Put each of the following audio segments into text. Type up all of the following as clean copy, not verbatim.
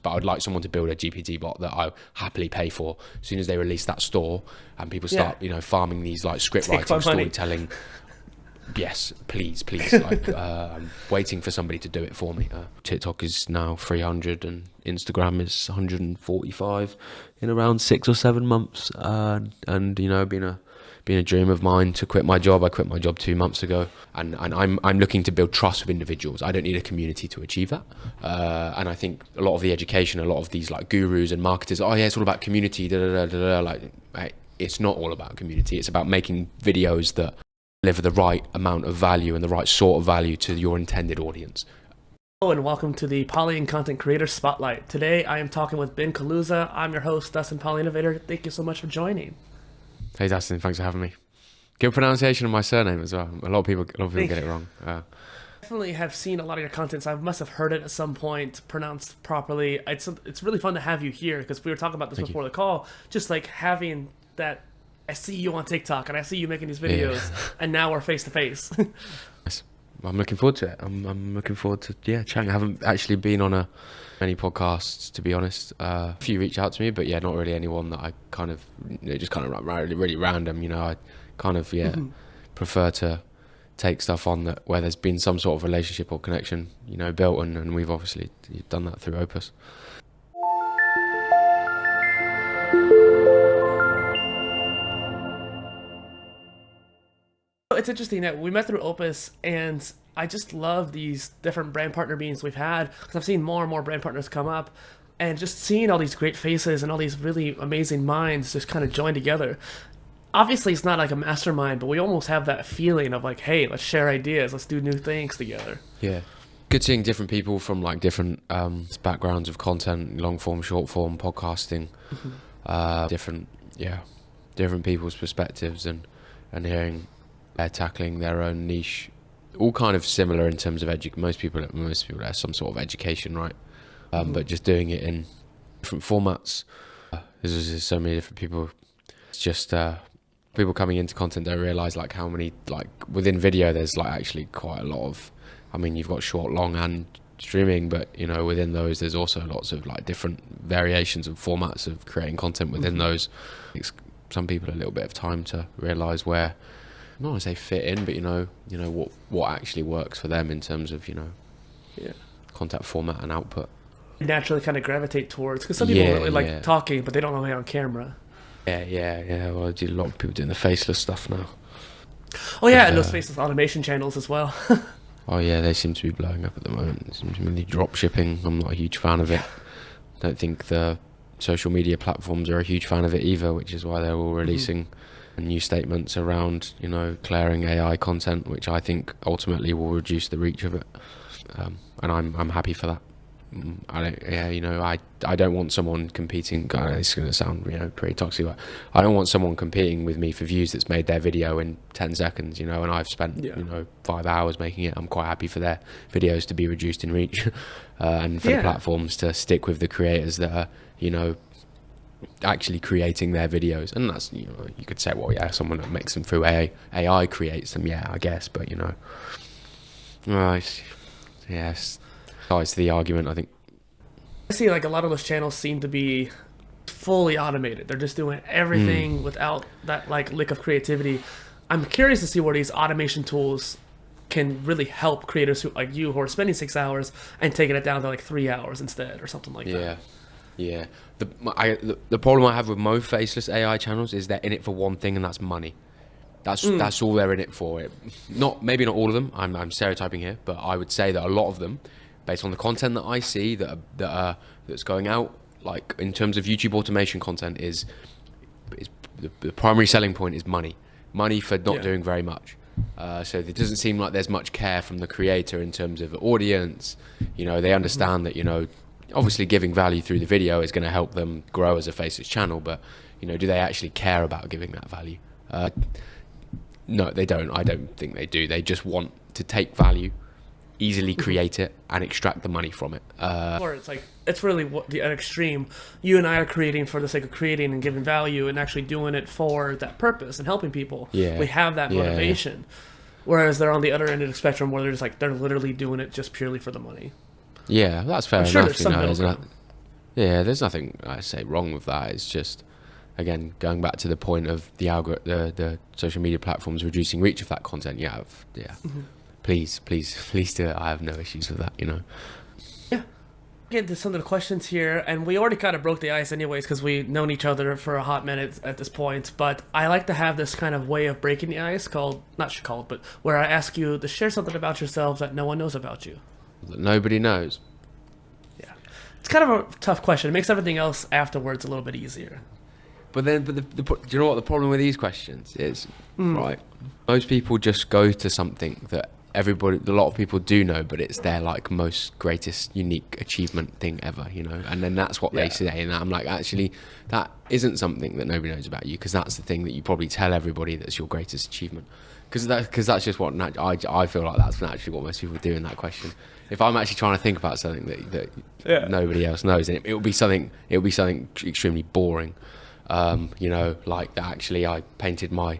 but I'd like someone to build a GPT bot that I happily pay for as soon as they release that store and people start, farming these like script writing, storytelling. Yes, please. Like, I'm waiting for somebody to do it for me. TikTok is now 300 and Instagram is 145 in around 6 or 7 months. And been a dream of mine to quit my job. I quit my job 2 months ago, and I'm looking to build trust with individuals. I don't need a community to achieve that. And I think a lot of the education, a lot of these like gurus and marketers, it's all about community. Like, it's not all about community. It's about making videos that deliver the right amount of value and the right sort of value to your intended audience. Hello and welcome to the PolyInContent Creator Spotlight. Today I am talking with Ben Kaluza. I'm your host, Dustin PolyInnovator. Thank you so much for joining. Hey Dustin, thanks for having me. Good pronunciation of my surname as well. A lot of people get it wrong. Definitely have seen a lot of your content, so I must have heard it at some point, pronounced properly. It's really fun to have you here because we were talking about this before the call. Just like having that, I see you on TikTok and I see you making these videos, and now we're face to face. I'm looking forward to it. I'm looking forward to chatting. I haven't actually been on many podcasts, to be honest. A few reach out to me, but not really anyone that I just really random. I kind of prefer to take stuff on that where there's been some sort of relationship or connection, built, and we've obviously done that through Opus. It's interesting that we met through Opus, and I just love these different brand partner meetings we've had because I've seen more and more brand partners come up, and just seeing all these great faces and all these really amazing minds just kind of join together. Obviously, it's not like a mastermind, but we almost have that feeling of like, hey, let's share ideas, let's do new things together. Yeah. Good seeing different people from like different backgrounds of content, long form, short form, podcasting, different people's perspectives and hearing they're tackling their own niche, all kind of similar in terms of most people have some sort of education, right? But just doing it in different formats. There's so many different people. It's just people coming into content don't realize like how many, like within video there's like actually quite a lot of, you've got short, long and streaming, but within those there's also lots of like different variations and formats of creating content within those. It's some people a little bit of time to realize where, I don't want to say fit in, but what actually works for them in terms of content format and output. Naturally kind of gravitate towards, because some people really like talking, but they don't know how on camera. Well, I do a lot of people doing the faceless stuff now. And those faceless automation channels as well. They seem to be blowing up at the moment. It seems to be drop shipping. I'm not a huge fan of it. I don't think the social media platforms are a huge fan of it either, which is why they're all releasing new statements around, clearing AI content, which I think ultimately will reduce the reach of it. And I'm happy for that. I don't want someone competing. It's going to sound, pretty toxic, but I don't want someone competing with me for views that's made their video in 10 seconds, and I've spent, 5 hours making it. I'm quite happy for their videos to be reduced in reach, and for the platforms to stick with the creators that are, actually creating their videos. And that's, you could say, someone that makes them through AI creates them, I guess, but it's the argument, I think. I see like a lot of those channels seem to be fully automated. They're just doing everything without that like lick of creativity. I'm curious to see where these automation tools can really help creators who like you who are spending 6 hours and taking it down to like 3 hours instead or something like that. Yeah. The problem I have with most faceless AI channels is they're in it for one thing, and that's money. That's all they're in it for. Maybe not all of them. I'm stereotyping here, but I would say that a lot of them, based on the content that I see that's going out, like in terms of YouTube automation content, is the primary selling point is money for not doing very much. So it doesn't seem like there's much care from the creator in terms of audience. They understand that obviously giving value through the video is going to help them grow as a faceless channel, but do they actually care about giving that value? No, they don't. I don't think they do. They just want to take value, easily create it, and extract the money from it. Or it's like, it's really an extreme. You and I are creating for the sake of creating and giving value and actually doing it for that purpose and helping people. We have that motivation. Whereas they're on the other end of the spectrum where they're just like, they're literally doing it just purely for the money. Yeah, that's fair enough. Sure there's some middle ground. Yeah, there's nothing I say wrong with that. It's just, again, going back to the point of the social media platforms reducing reach of that content. Yeah, please do it. I have no issues with that. Yeah. Get into some of the questions here, and we already kind of broke the ice anyways because we've known each other for a hot minute at this point. But I like to have this kind of way of breaking the ice but where I ask you to share something about yourself that no one knows about you. That nobody knows. It's kind of a tough question. It makes everything else afterwards a little bit easier. But do you know what the problem with these questions is? Right, most people just go to something that a lot of people do know, but it's their like most greatest unique achievement thing ever, and then that's what they say, and I'm like, actually, that isn't something that nobody knows about you, because that's the thing that you probably tell everybody that's your greatest achievement, because that's just what I feel like that's naturally what most people do in that question. If I'm actually trying to think about something that nobody else knows, and it will be something extremely boring, like that. Actually, I painted my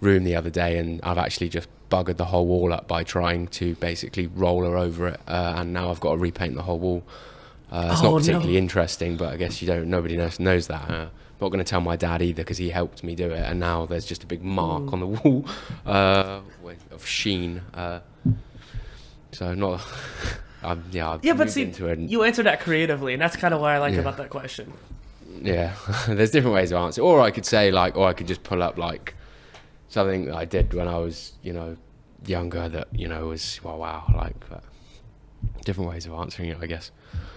room the other day, and I've actually just buggered the whole wall up by trying to basically roller over it, and now I've got to repaint the whole wall. It's not particularly interesting, but I guess nobody knows that. I'm not going to tell my dad either, because he helped me do it, and now there's just a big mark on the wall of sheen. So not, but see, you answered that creatively, and that's kind of what I like about that question. Yeah, there's different ways to answer. Or I could say or I could just pull up like something that I did when I was, younger that, was, wow, like different ways of answering it, I guess.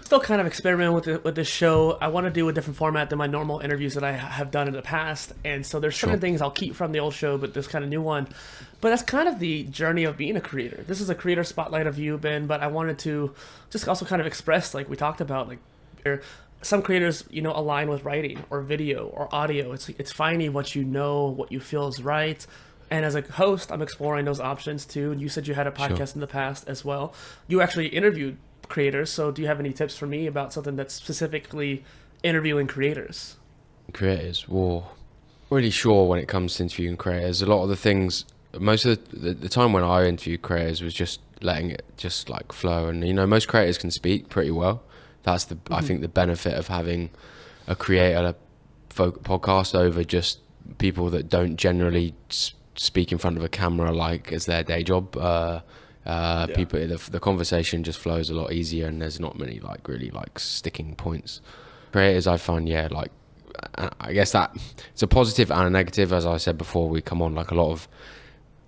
Still kind of experimenting with this show. I want to do a different format than my normal interviews that I have done in the past. And so there's certain things I'll keep from the old show, but this kind of new one. But that's kind of the journey of being a creator. This is a creator spotlight of you, Ben, but I wanted to just also kind of express, like we talked about, like some creators, align with writing or video or audio. It's finding what what you feel is right. And as a host, I'm exploring those options too. And you said you had a podcast in the past as well. You actually interviewed creators. So do you have any tips for me about something that's specifically interviewing creators? Well, really sure when it comes to interviewing creators. A lot of the things, most of the time when I interviewed creators was just letting it just like flow. And, most creators can speak pretty well. That's I think the benefit of having a creator podcast over just people that don't generally speak in front of a camera like as their day job. People, the conversation just flows a lot easier, and there's not many like really like sticking points. Creators, I find, I guess that it's a positive and a negative. As I said before, we come on, like a lot of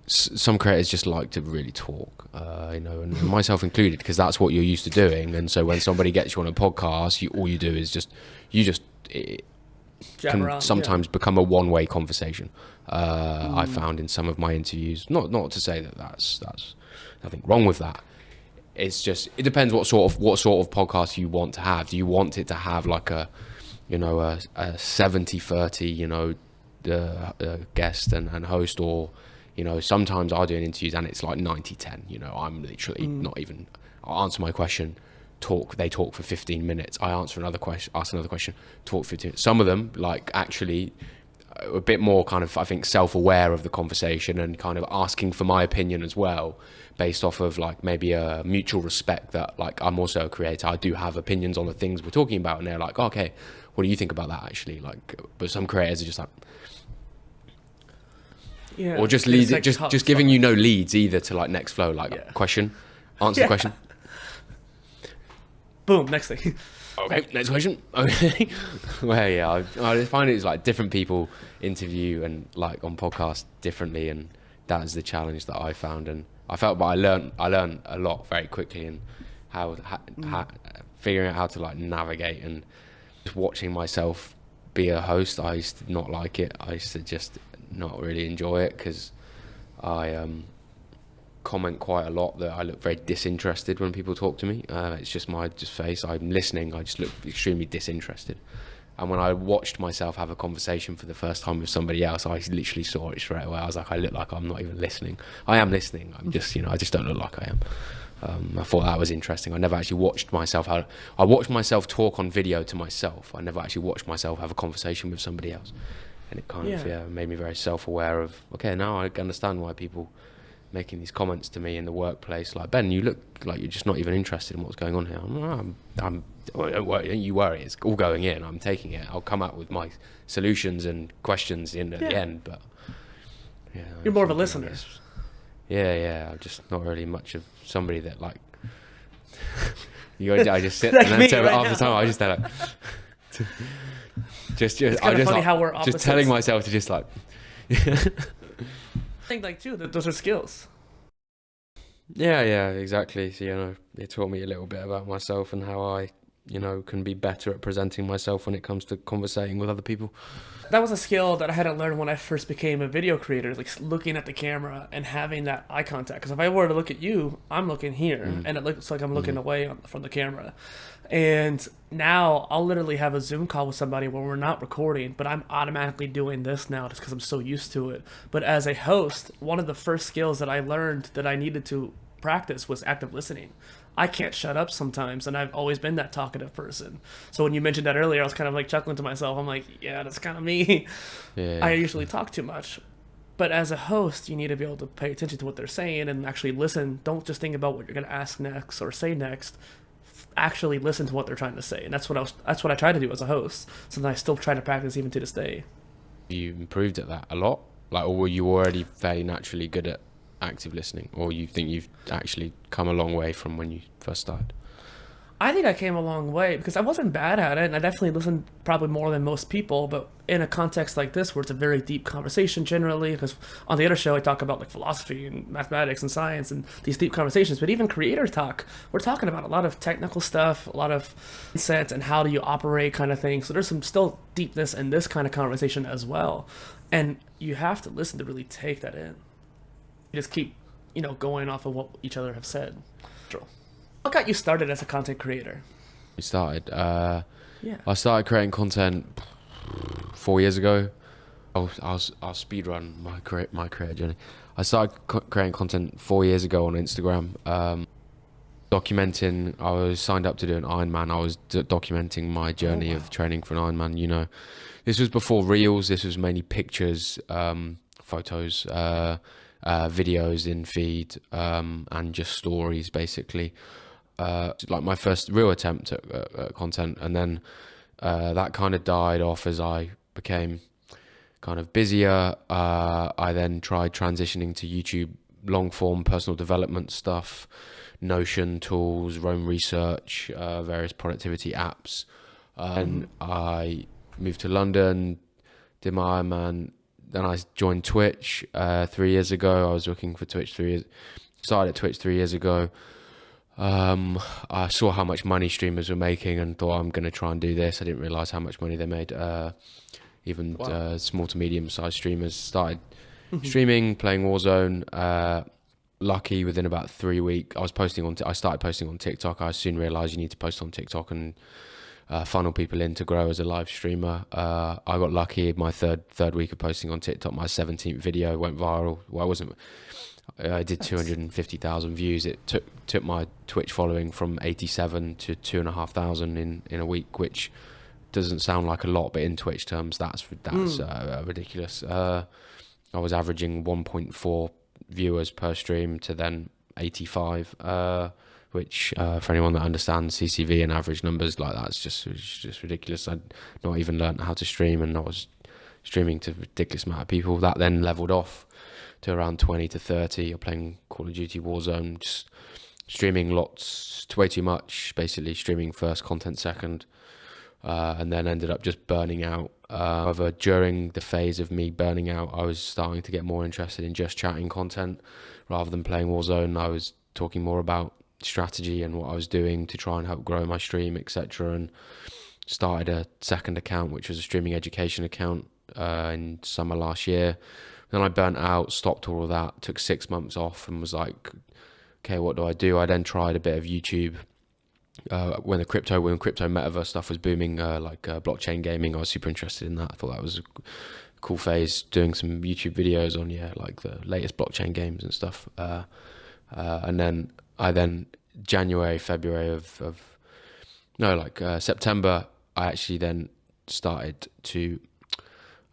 some creators just like to really talk, and myself included, because that's what you're used to doing. And so when somebody gets you on a podcast, all you do is it can sometimes become a one-way conversation. I found in some of my interviews, not to say that that's nothing wrong with that. It's just, it depends what sort of podcast you want to have. Do you want it to have like a 70-30, the guest and host, or sometimes I do an interviews and it's like 90-10. I'm literally not even, I'll answer my question, they talk for 15 minutes, I ask another question, talk for 15 minutes. Some of them like actually a bit more kind of, I think, self-aware of the conversation and kind of asking for my opinion as well, based off of like maybe a mutual respect that like I'm also a creator, I do have opinions on the things we're talking about, and they're like, okay, what do you think about that actually? Like, but some creators are just like, or just lead, just giving you no leads either to like next flow, like question, answer the question. Boom, next thing. Okay, next question. Okay. Well, I find it's like different people interview and like on podcasts differently, and that is the challenge that I found. And I felt, but I learned a lot very quickly, and how figuring out how to like navigate, and just watching myself be a host. I used to not like it. I used to just not really enjoy it, because I comment quite a lot that I look very disinterested when people talk to me. It's just my face. I'm listening. I just look extremely disinterested. And when I watched myself have a conversation for the first time with somebody else, I literally saw it straight away. I was like, I look like I'm not even listening. I am listening. I'm just, I just don't look like I am. I thought that was interesting. I never actually watched myself. I watched myself talk on video to myself. I never actually watched myself have a conversation with somebody else. And it kind of made me very self-aware of, okay, now I understand why people making these comments to me in the workplace, like, Ben, you look like you're just not even interested in what's going on here. Don't you worry, it's all going in. I'm taking it. I'll come up with my solutions and questions at the end. But yeah, you're more of a listener. Yeah. I'm just not really much of somebody that like. I just sit like and then after time I just like. just I just funny how we're opposites. Just telling myself to just like. I think like too that those are skills. Yeah, exactly. So it taught me a little bit about myself and how I can be better at presenting myself when it comes to conversating with other people. That was a skill that I had to learn when I first became a video creator, like looking at the camera and having that eye contact. Because if I were to look at you, I'm looking here, and it looks like I'm looking away from the camera. And now I'll literally have a Zoom call with somebody where we're not recording, but I'm automatically doing this now just because I'm so used to it. But as a host, one of the first skills that I learned that I needed to practice was active listening. I can't shut up sometimes, and I've always been that talkative person. So when you mentioned that earlier, I was kind of like chuckling to myself. I'm like, yeah, that's kind of me. Yeah. I usually talk too much. But as a host, you need to be able to pay attention to what they're saying and actually listen. Don't just think about what you're going to ask next or say next. Actually listen to what they're trying to say. And that's what I try to do as a host. Something I still try to practice even to this day. You improved at that a lot? Or were you already fairly naturally good at active listening, or you think you've actually come a long way from when you first started? I think I came a long way because I wasn't bad at it, and I definitely listened probably more than most people, but in a context like this where it's a very deep conversation generally, because on the other show I talk about like philosophy and mathematics and science and these deep conversations, but even creator talk, we're talking about a lot of technical stuff, a lot of sense and how do you operate kind of thing. So there's some still deepness in this kind of conversation as well, and you have to listen to really take that in. You just keep, going off of what each other have said. What got you started as a content creator? I started creating content 4 years ago. I'll speed run my creator journey. I started creating content 4 years ago on Instagram, documenting. I was signed up to do an Ironman. I was documenting my journey of training for an Ironman. This was before Reels. This was mainly pictures, photos, videos in feed, and just stories basically. Like my first real attempt at content, and then that kind of died off as I became kind of busier. I then tried transitioning to YouTube long form personal development stuff, Notion tools, Roam Research, various productivity apps, and I moved to London, did my Ironman. Then I joined Twitch 3 years ago. I was looking for Twitch 3 years. Started at Twitch 3 years ago. I saw how much money streamers were making and thought I'm going to try and do this. I didn't realize how much money they made. Small to medium sized streamers started streaming, playing Warzone. Lucky within about 3 weeks, I started posting on TikTok. I soon realized you need to post on TikTok and funnel people in to grow as a live streamer. I got lucky. My third week of posting on TikTok, my 17th video went viral. Well, I did 250,000 views. It took my Twitch following from 87 to 2,500 in a week, which doesn't sound like a lot, but in Twitch terms, that's ridiculous. I was averaging 1.4 viewers per stream to then 85. Which for anyone that understands CCV and average numbers, like that's just ridiculous. I'd not even learned how to stream, and I was streaming to a ridiculous amount of people. That then leveled off to around 20 to 30. You're playing Call of Duty Warzone, just streaming lots, way too much, basically streaming first, content second, and then ended up just burning out. However, during the phase of me burning out, I was starting to get more interested in just chatting content rather than playing Warzone. I was talking more about strategy and what I was doing to try and help grow my stream, etc., and started a second account, which was a streaming education account, in summer last year. Then I burnt out, stopped all of that, took 6 months off, and was like, okay, what do? I then tried a bit of YouTube when crypto metaverse stuff was booming, blockchain gaming. I was super interested in that. I thought that was a cool phase, doing some YouTube videos on like the latest blockchain games and stuff, and then September, I actually then started to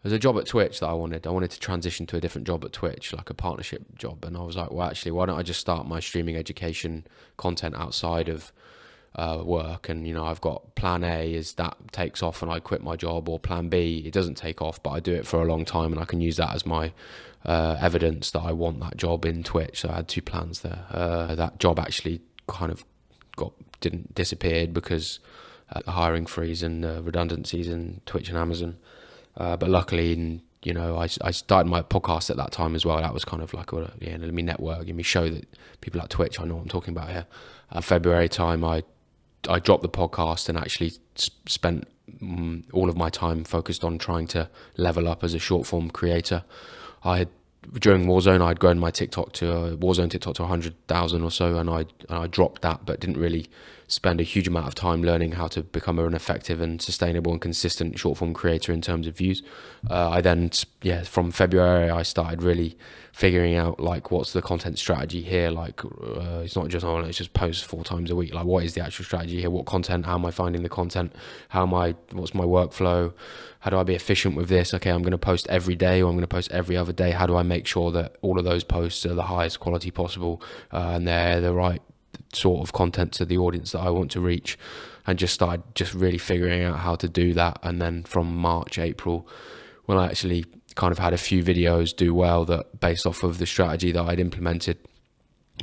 There's a job at Twitch that I wanted to transition to a different job at Twitch, like a partnership job. And I was like, well, actually, why don't I just start my streaming education content outside of work? And, you know, I've got plan A is that takes off and I quit my job, or plan B, it doesn't take off, but I do it for a long time and I can use that as my evidence that I want that job in Twitch. So I had two plans there. That job actually kind of disappeared because the hiring freeze and redundancies in Twitch and Amazon. But luckily, you know, I started my podcast at that time as well. That was kind of like, let me network, let me show that people at Twitch, I know what I'm talking about here. February time, I dropped the podcast and actually spent all of my time focused on trying to level up as a short form creator. During Warzone, I'd grown my Warzone TikTok to 100,000 or so, and I dropped that, but didn't really spend a huge amount of time learning how to become an effective and sustainable and consistent short form creator in terms of views. I then, from February, I started really figuring out like what's the content strategy here. Like it's not just let's just post 4 times a week. Like what is the actual strategy here? What content? How am I finding the content? What's my workflow? How do I be efficient with this? Okay, I'm going to post every day, or I'm going to post every other day. How do I make sure that all of those posts are the highest quality possible and they're the right sort of content to the audience that I want to reach? And just started really figuring out how to do that. And then from March, April, when I actually kind of had a few videos do well that based off of the strategy that I'd implemented,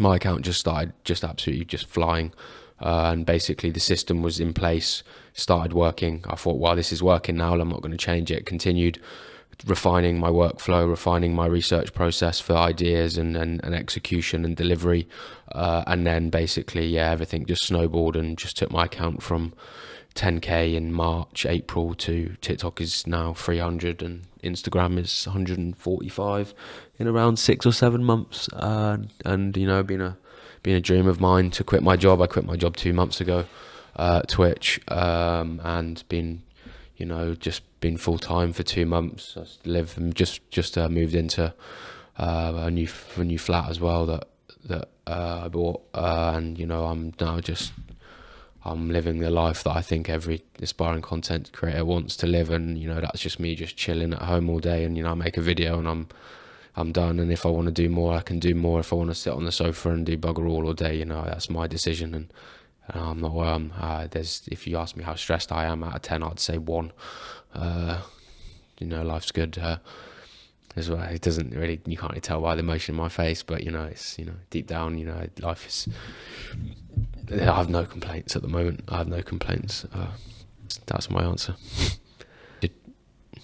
my account just started absolutely flying. And basically the system was in place, started working. I thought, well, this is working now, I'm not going to change it. Continued refining my workflow, refining my research process for ideas and execution and delivery. And then basically, everything just snowballed and just took my account from 10K in March, April to TikTok is now 300 and Instagram is 145 in around 6 or 7 months. And you know, been a dream of mine to quit my job. I quit my job 2 months ago at Twitch, and been, you know, just been full time for 2 months. I just moved into a new flat as well that I bought, and you know, I'm living the life that I think every aspiring content creator wants to live. And you know, that's just me just chilling at home all day, and you know, I make a video and I'm done. And if I want to do more, I can do more. If I want to sit on the sofa and do bugger all day, you know, that's my decision. And I'm not where I'm. If you ask me how stressed I am out of 10, I'd say 1. You know, life's good. As well, it doesn't really, you can't really tell by the emotion in my face, but you know, it's, you know, deep down, you know, life is. I have no complaints at the moment. I have no complaints. That's my answer.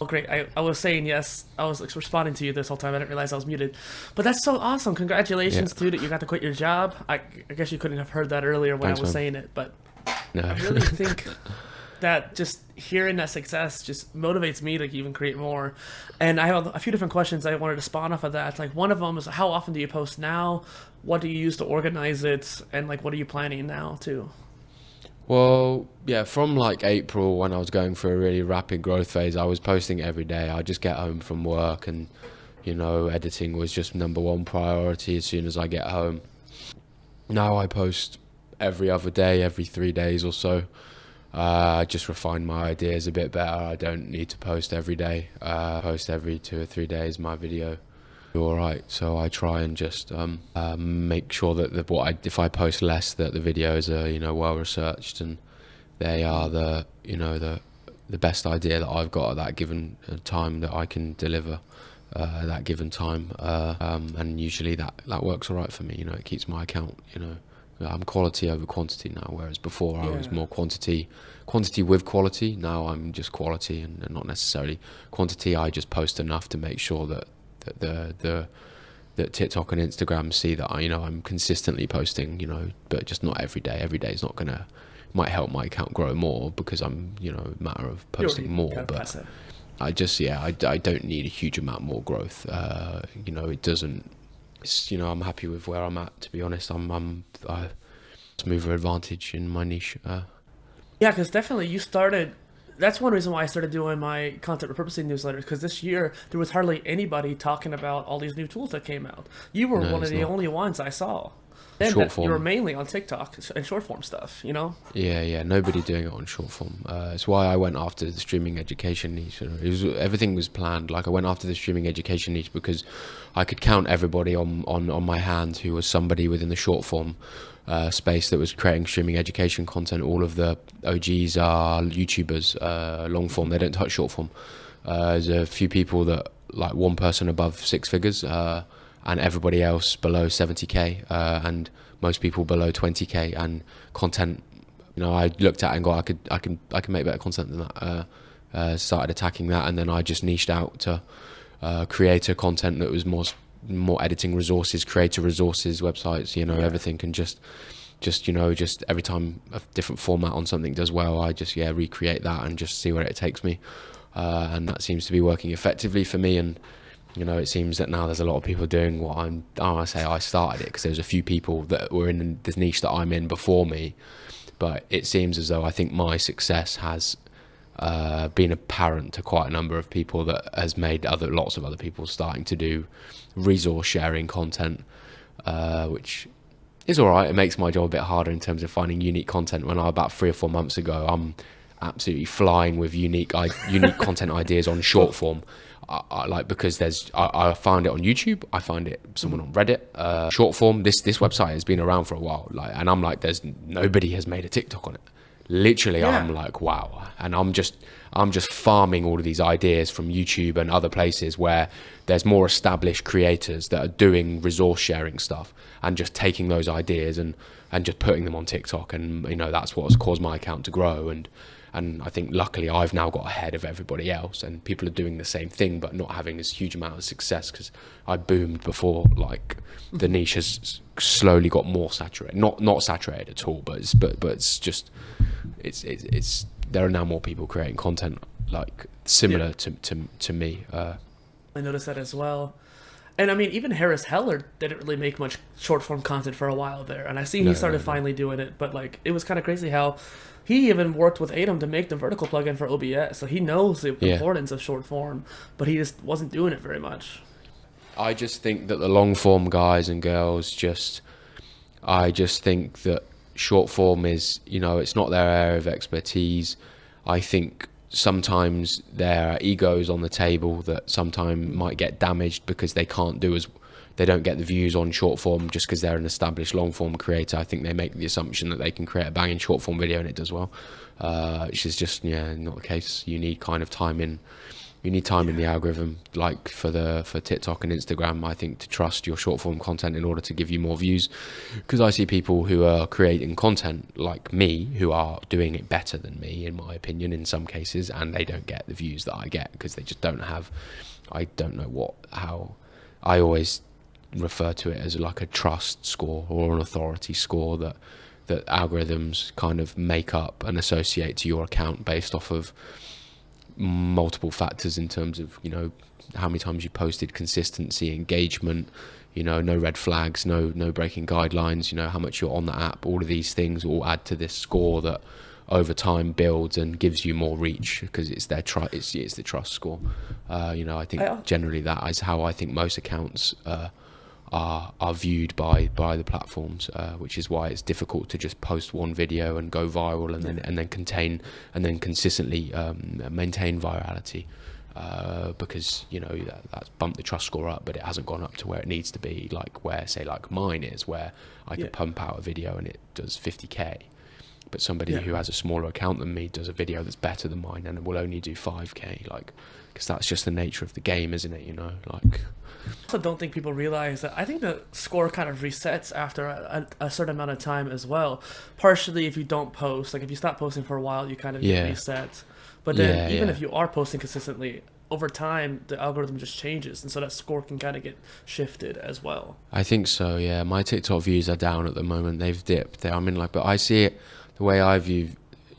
Well, great. I was saying yes. I was responding to you this whole time. I didn't realize I was muted. But that's so awesome. Congratulations, too, that you got to quit your job. I guess you couldn't have heard that earlier when I was saying it, but no. I really think that just hearing that success just motivates me to even create more. And I have a few different questions I wanted to spawn off of that. Like, one of them is, how often do you post now? What do you use to organize it? And like, what are you planning now too? Well, yeah, from like April, when I was going through a really rapid growth phase, I was posting every day. I just get home from work and, you know, editing was just number 1 priority as soon as I get home. Now I post every other day, every 3 days or so. Just refine my ideas a bit better. I don't need to post every day. Post every 2 or 3 days my video. All right, so I try and just make sure that if I post less, that the videos are, you know, well researched and they are the best idea that I've got at that given time that I can deliver at that given time, and usually that works all right for me. You know, it keeps my account. You know, I'm quality over quantity now, whereas before I was more quantity with quality. Now I'm just quality and not necessarily quantity. I just post enough to make sure that TikTok and Instagram see that I'm consistently posting, you know, but just not every day. Every day is not gonna, might help my account grow more because I'm, you know, a matter of posting more, but I just, I don't need a huge amount more growth. You know, it doesn't, it's, you know, I'm happy with where I'm at, to be honest. I'm smoother advantage in my niche. Yeah, because definitely you started. That's one reason why I started doing my content repurposing newsletters, because this year there was hardly anybody talking about all these new tools that came out. You were one of the only ones I saw. And short that you were form. mainly on TikTok and short form stuff, you know? Yeah, nobody doing it on short form. It's why I went after the streaming education niche. Everything was planned. Like I went after the streaming education niche because I could count everybody on my hand who was somebody within the short form space that was creating streaming education content. All of the OGs are YouTubers, long form. They don't touch short form. There's a few people that, like one person above 6 figures, and everybody else below 70k, and most people below 20k, and content, you know, I looked at it and go, I can make better content than that. Started attacking that, and then I just niched out to creator content that was more editing resources, creator resources, websites, you know, everything, and just every time a different format on something does well, I just recreate that and just see where it takes me, and that seems to be working effectively for me. And you know, it seems that now there's a lot of people doing what I started it because there's a few people that were in this niche that I'm in before me, but it seems as though I think my success has been apparent to quite a number of people that has made lots of other people starting to do resource sharing content, which is all right. It makes my job a bit harder in terms of finding unique content. When about 3 or 4 months ago, I'm absolutely flying with unique content ideas on short form. I because I find it on YouTube, I find it someone on Reddit, short form. This website has been around for a while, and I'm like, there's nobody has made a TikTok on it. Literally, I'm like, wow. And I'm just farming all of these ideas from YouTube and other places where there's more established creators that are doing resource sharing stuff, and just taking those ideas and just putting them on TikTok. And you know, that's what's caused my account to grow. And I think luckily I've now got ahead of everybody else, and people are doing the same thing but not having this huge amount of success because I boomed before. Like the niche has slowly got more saturated, not saturated at all, but it's just there are now more people creating content like similar to me. I noticed that as well. And I mean, even Harris Heller didn't really make much short form content for a while there, and I see he started finally doing it. But like, it was kind of crazy how he even worked with Atom to make the vertical plugin for OBS, so he knows the importance of short form, but he just wasn't doing it very much. I just think that the long form guys and girls I just think that short form is, you know, it's not their area of expertise. I think sometimes there are egos on the table that sometimes might get damaged because they don't get the views on short form just because they're an established long form creator. I think they make the assumption that they can create a banging short form video and it does well, which is just not the case. You need kind of time in the algorithm, like for TikTok and Instagram, I think, to trust your short form content in order to give you more views. Because I see people who are creating content like me who are doing it better than me, in my opinion, in some cases, and they don't get the views that I get because they just don't have, I don't know how I always refer to it as like a trust score or an authority score that algorithms kind of make up and associate to your account based off of multiple factors in terms of, you know, how many times you posted, consistency, engagement, you know, no red flags, no breaking guidelines, you know, how much you're on the app. All of these things all add to this score that over time builds and gives you more reach because it's their it's the trust score. You know, I think generally that is how I think most accounts are viewed by the platforms, which is why it's difficult to just post one video and go viral and then consistently maintain virality, because, you know, that's bumped the trust score up, but it hasn't gone up to where it needs to be, like where, say, like mine is, where I could pump out a video and it does 50k, but somebody who has a smaller account than me does a video that's better than mine and it will only do 5k, like, because that's just the nature of the game, isn't it? You know, like. I also don't think people realize that I think the score kind of resets after a certain amount of time as well. Partially if you don't post, like if you stop posting for a while, you kind of get reset. But then even if you are posting consistently, over time the algorithm just changes, and so that score can kind of get shifted as well. I think so, yeah. My TikTok views are down at the moment. They've dipped. I mean, like, but I see it the way I view.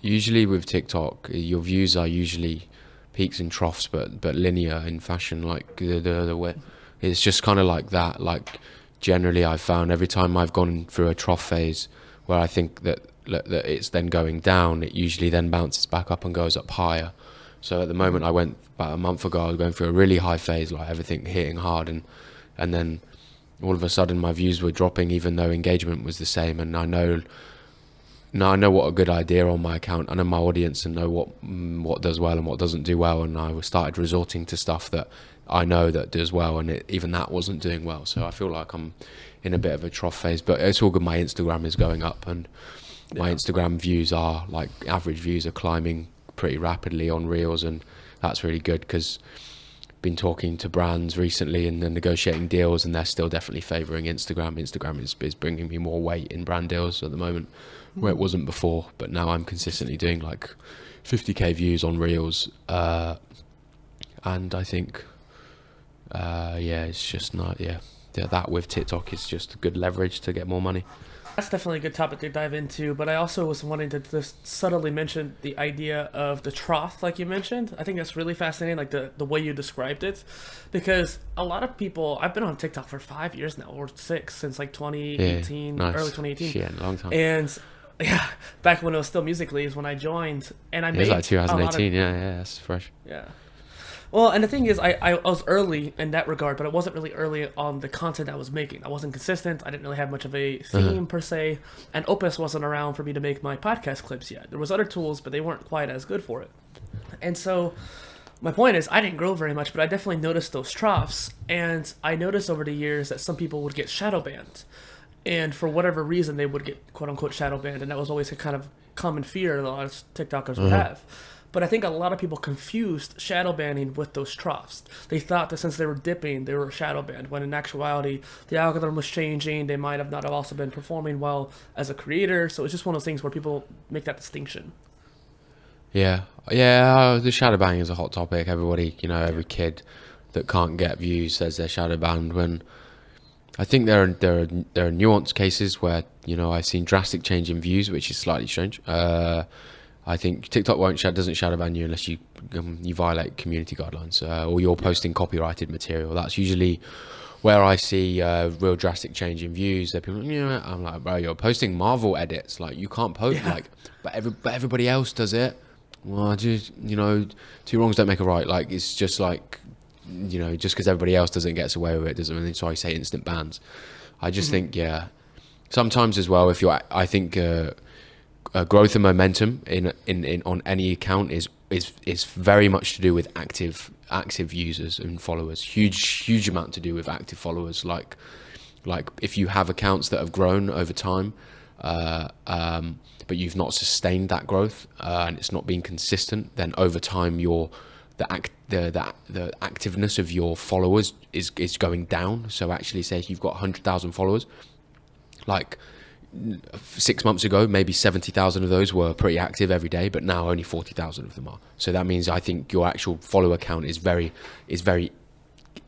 Usually with TikTok, your views are usually peaks and troughs, but linear in fashion, like the way. It's just kind of like that. Like, generally, I've found every time I've gone through a trough phase where I think that it's then going down, it usually then bounces back up and goes up higher. So at the moment, about a month ago, I was going through a really high phase, like everything hitting hard, and then all of a sudden my views were dropping, even though engagement was the same. And I know what a good idea on my account. I know my audience and know what does well and what doesn't do well. And I started resorting to stuff that I know that does well, and even that wasn't doing well. So I feel like I'm in a bit of a trough phase, but it's all good. My Instagram is going up, and my Instagram views are like average views are climbing pretty rapidly on Reels, and that's really good because been talking to brands recently and then negotiating deals, and they're still definitely favoring Instagram. Instagram is bringing me more weight in brand deals at the moment, where it wasn't before. But now I'm consistently doing like 50k views on Reels, and I think it's just not that with TikTok is just good leverage to get more money. That's definitely a good topic to dive into, but I also was wanting to just subtly mention the idea of the trough, like you mentioned. I think that's really fascinating, like the way you described it, because a lot of people, I've been on TikTok for 5 years now, or 6, since like 2018, nice. early 2018. Shit, a long time. And yeah, back when it was still Musical.ly is when I joined, and I made it was like 2018, yeah, that's fresh. Yeah. Well, and the thing is, I was early in that regard, but I wasn't really early on the content I was making. I wasn't consistent. I didn't really have much of a theme per se, and Opus wasn't around for me to make my podcast clips yet. There was other tools, but they weren't quite as good for it. And so my point is, I didn't grow very much, but I definitely noticed those troughs, and I noticed over the years that some people would get shadow banned, and for whatever reason, they would get quote-unquote shadow banned, and that was always a kind of common fear that a lot of TikTokers would have. But I think a lot of people confused shadow banning with those troughs. They thought that since they were dipping, they were shadow banned, when in actuality, the algorithm was changing. They might have not have also been performing well as a creator. So it's just one of those things where people make that distinction. Yeah, the shadow banning is a hot topic. Everybody, every kid that can't get views says they're shadow banned, when I think there are nuanced cases where, I've seen drastic change in views, which is slightly strange. I think TikTok doesn't shadow ban you unless you violate community guidelines, or you're posting copyrighted material. That's usually where I see real drastic change in views. That people, I'm like, bro, you're posting Marvel edits, like you can't post but everybody else does it. Well, just two wrongs don't make a right. Like it's just like just because everybody else doesn't get away with it doesn't mean. So I say instant bans. I just think sometimes as well, if I think. Growth and momentum in on any account is very much to do with active users and followers. Huge amount to do with active followers. Like if you have accounts that have grown over time, but you've not sustained that growth and it's not been consistent, then over time the activeness of your followers is going down. So actually, say if you've got 100,000 followers, like 6 months ago, maybe 70,000 of those were pretty active every day, but now only 40,000 of them are. So that means I think your actual follower count is very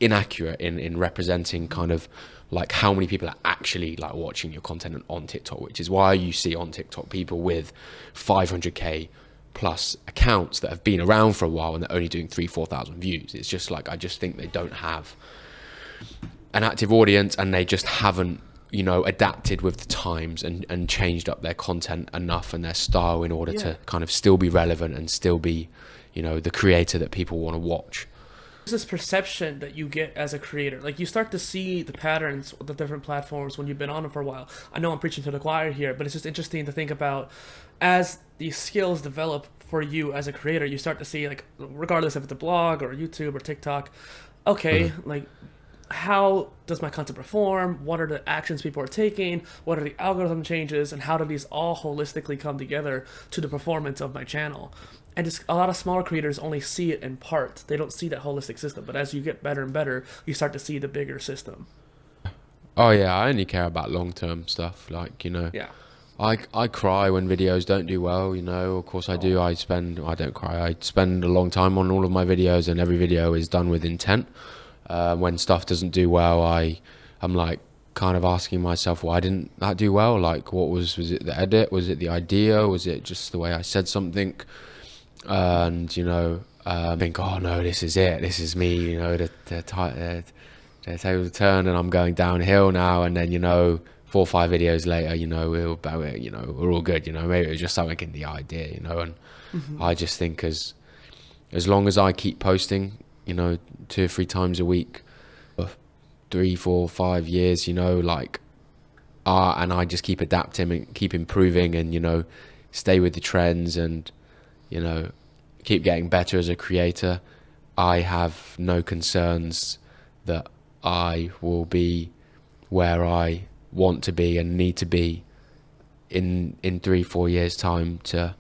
inaccurate in representing kind of like how many people are actually like watching your content on TikTok, which is why you see on TikTok people with 500k plus accounts that have been around for a while and they're only doing 3,000-4,000 views. It's just like, I just think they don't have an active audience, and they just haven't adapted with the times and changed up their content enough and their style in order to kind of still be relevant and still be, the creator that people want to watch. There's this perception that you get as a creator. Like you start to see the patterns of the different platforms when you've been on them for a while. I know I'm preaching to the choir here, but it's just interesting to think about as these skills develop for you as a creator, you start to see, like, regardless if it's a blog or YouTube or TikTok, like, how does my content perform? What are the actions people are taking? What are the algorithm changes? And how do these all holistically come together to the performance of my channel? And just a lot of smaller creators only see it in part. They don't see that holistic system. But as you get better and better, you start to see the bigger system. Oh yeah, I only care about long-term stuff. Like, I cry when videos don't do well, of course I do. I don't cry. I spend a long time on all of my videos, and every video is done with intent. When stuff doesn't do well, I'm like kind of asking myself, why didn't that do well? Like, was it the edit? Was it the idea? Was it just the way I said something? And think, oh no, this is it. This is me. The tables turn and I'm going downhill now. And then 4 or 5 videos later, we're all good. Maybe it was just something in the idea. And I just think as long as I keep posting, 2 or 3 times a week, 3, 4, 5 years, you know, like, and I just keep adapting and keep improving and, you know, stay with the trends and, you know, keep getting better as a creator, I have no concerns that I will be where I want to be and need to be in 3, 4 years time to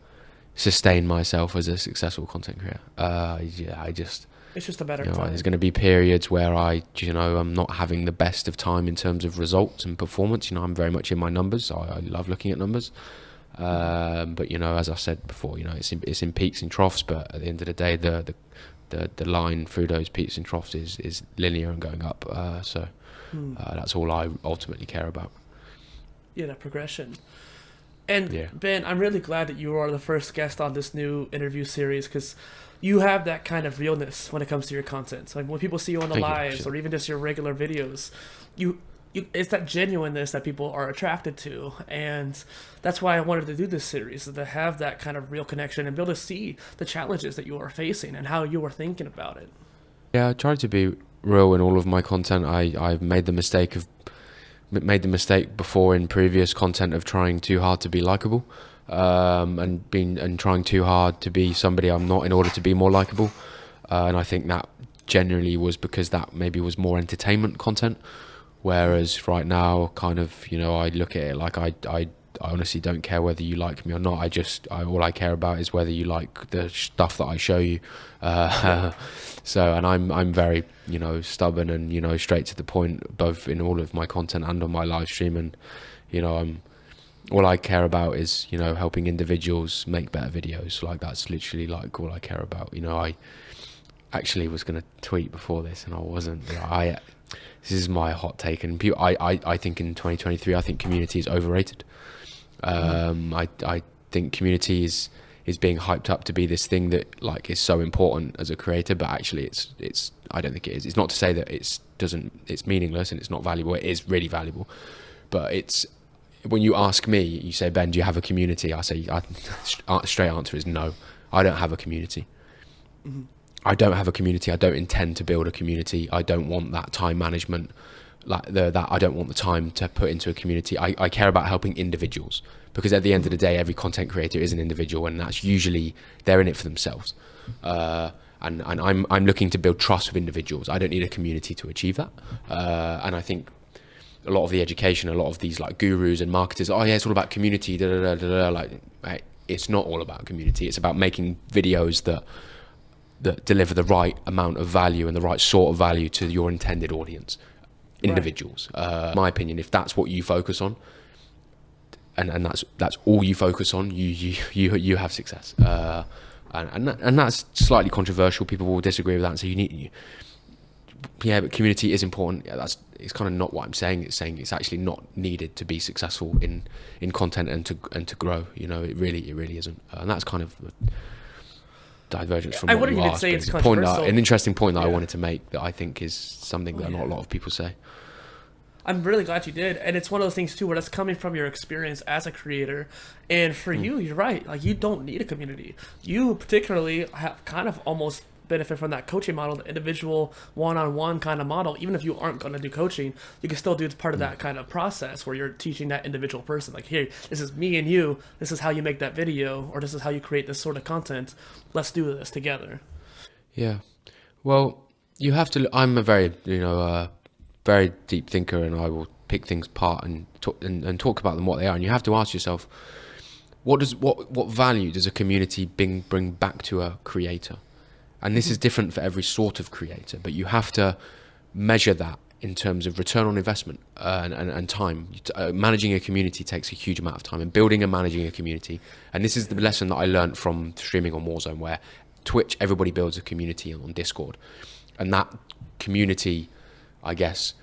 sustain myself as a successful content creator. I just, It's just a better you know, time. there's going to be periods where I'm not having the best of time in terms of results and performance. You know, I'm very much in my numbers. I love looking at numbers. But, you know, as I said before, you know, it's in peaks and troughs, but at the end of the day, the line through those peaks and troughs is linear and going up. So that's all I ultimately care about. Yeah, that progression. And Yeah. Ben, I'm really glad that you are the first guest on this new interview series, because you have that kind of realness when it comes to your content. So, like, when people see you on the Thank you, lives actually. or even just your regular videos, you it's that genuineness that people are attracted to, and that's why I wanted to do this series, is to have that kind of real connection and be able to see the challenges that you are facing and how you are thinking about it. Yeah, I try to be real in all of my content. I've made the mistake before in previous content of trying too hard to be likable, and trying too hard to be somebody I'm not in order to be more likable. And I think that generally was because that maybe was more entertainment content. Whereas right now, kind of, you know, I look at it like I honestly don't care whether you like me or not. All I care about is whether you like the stuff that I show you. So, and I'm very, you know, stubborn and, you know, straight to the point, both in all of my content and on my live stream. And, you know, all I care about is, you know, helping individuals make better videos. Like, that's literally like all I care about. You know, I actually was going to tweet before this and I wasn't. You know, this is my hot take, and I think in 2023, I think community is overrated. I think community is being hyped up to be this thing that, like, is so important as a creator, but actually it's I don't think it is. It's not to say that it's meaningless and it's not valuable. It is really valuable, but it's, when you ask me, you say, Ben, do you have a community? I say, straight answer is no. I don't have a community. Mm-hmm. I don't have a community. I don't intend to build a community. I don't want that time management, I don't want the time to put into a community. I care about helping individuals, because at the end of the day, every content creator is an individual, and that's usually, they're in it for themselves. And I'm looking to build trust with individuals. I don't need a community to achieve that. And I think a lot of the education, a lot of these like gurus and marketers, oh yeah, it's all about community, like, it's not all about community. It's about making videos that deliver the right amount of value and the right sort of value to your intended audience, individuals. Right. In my opinion, if that's what you focus on, and that's all you focus on, you have success. And that's slightly controversial. People will disagree with that and say but community is important. Yeah, it's kind of not what I'm saying. It's saying it's actually not needed to be successful in content and to grow. You know, it really isn't. And that's kind of divergence from what you asked. Say it's an interesting point that I wanted to make, that I think is something that not a lot of people say. I'm really glad you did, and it's one of those things too where that's coming from your experience as a creator. And for you, you're right. Like, you don't need a community. You particularly have kind of almost benefit from that coaching model, the individual one-on-one kind of model. Even if you aren't going to do coaching, you can still do part of that kind of process where you're teaching that individual person, like, here, this is me and you, this is how you make that video, or this is how you create this sort of content, let's do this together. Yeah, well, you have to. I'm a very very deep thinker, and I will pick things apart and talk about them what they are. And you have to ask yourself, what value does a community bring back to a creator? And this is different for every sort of creator, but you have to measure that in terms of return on investment and time. Managing a community takes a huge amount of time, and building and managing a community. And this is the lesson that I learned from streaming on Warzone, where Twitch, everybody builds a community on Discord. And that community, I guess,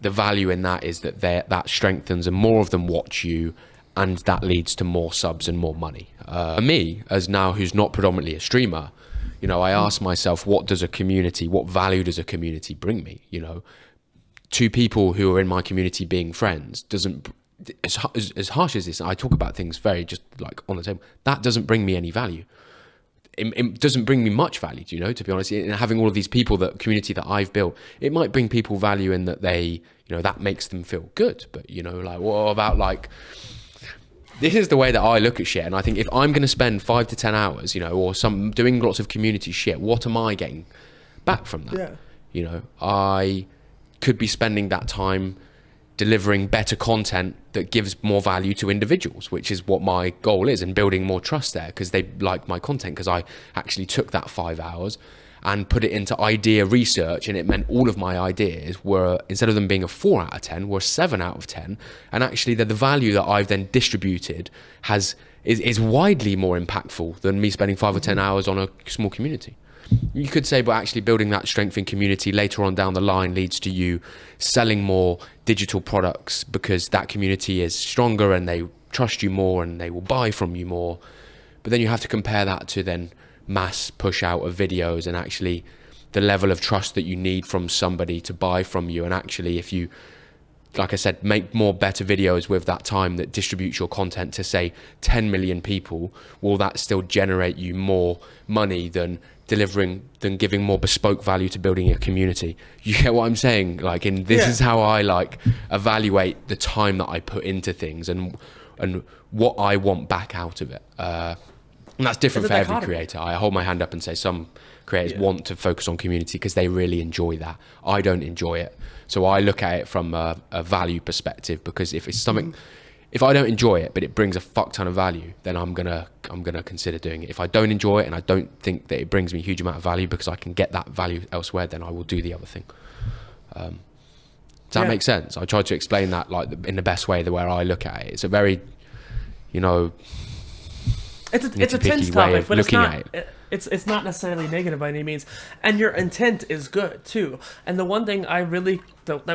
the value in that is that strengthens, and more of them watch you, and that leads to more subs and more money. Me, as now who's not predominantly a streamer, you know, I ask myself, what value does a community bring me? You know, two people who are in my community being friends doesn't, as harsh as this, I talk about things very just like on the table, that doesn't bring me any value. it doesn't bring me much value, you know, to be honest. And having all of these people, that community that I've built, it might bring people value in that they, you know, that makes them feel good. But, you know, like, what about, like, this is the way that I look at shit. And I think if I'm going to spend 5 to 10 hours, you know, or doing lots of community shit, what am I getting back from that? Yeah. You know, I could be spending that time delivering better content that gives more value to individuals, which is what my goal is, and building more trust there because they like my content, because I actually took that 5 hours and put it into idea research, and it meant all of my ideas were, instead of them being a 4 out of 10, were 7 out of 10, and actually the value that I've then distributed is widely more impactful than me spending 5 or 10 hours on a small community. You could say, but actually building that strength in community later on down the line leads to you selling more digital products because that community is stronger and they trust you more and they will buy from you more. But then you have to compare that to then mass push out of videos and actually the level of trust that you need from somebody to buy from you. And actually, if you, like I said, make more better videos with that time that distributes your content to, say, 10 million people, will that still generate you more money than giving more bespoke value to building a community? You get what I'm saying? Like, and this is how I like evaluate the time that I put into things and what I want back out of it. And that's different for every creator. I hold my hand up and say some creators want to focus on community because they really enjoy that. I don't enjoy it. So I look at it from a value perspective, because if it's something, if I don't enjoy it, but it brings a fuck ton of value, then I'm gonna consider doing it. If I don't enjoy it and I don't think that it brings me a huge amount of value because I can get that value elsewhere, then I will do the other thing. Does that make sense? I tried to explain that like in the best way, the way I look at it. It's a very, you know, it's a tense topic, but it's not necessarily negative by any means, and your intent is good too. And the one thing that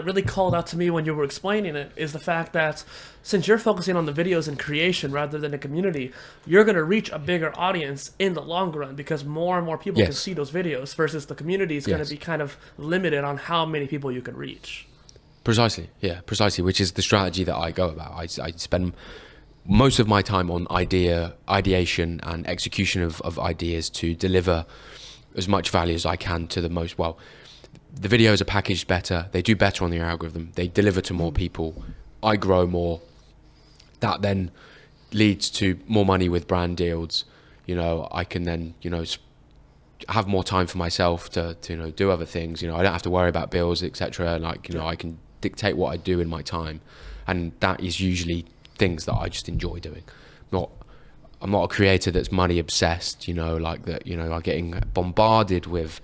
really called out to me when you were explaining it is the fact that since you're focusing on the videos and creation rather than the community, you're going to reach a bigger audience in the long run because more and more people can see those videos, versus the community is going to be kind of limited on how many people you can reach. Precisely, which is the strategy that I go about. I spend most of my time on ideation and execution of ideas to deliver as much value as I can to the most. Well, the videos are packaged better, they do better on the algorithm, they deliver to more people, I grow more. That then leads to more money with brand deals. You know, I can then, you know, have more time for myself to you know, do other things. You know, I don't have to worry about bills, etc. Like, you know, I can dictate what I do in my time, and that is usually things that I just enjoy doing. I'm not a creator that's money obsessed, you know, like that, you know, I'm getting bombarded with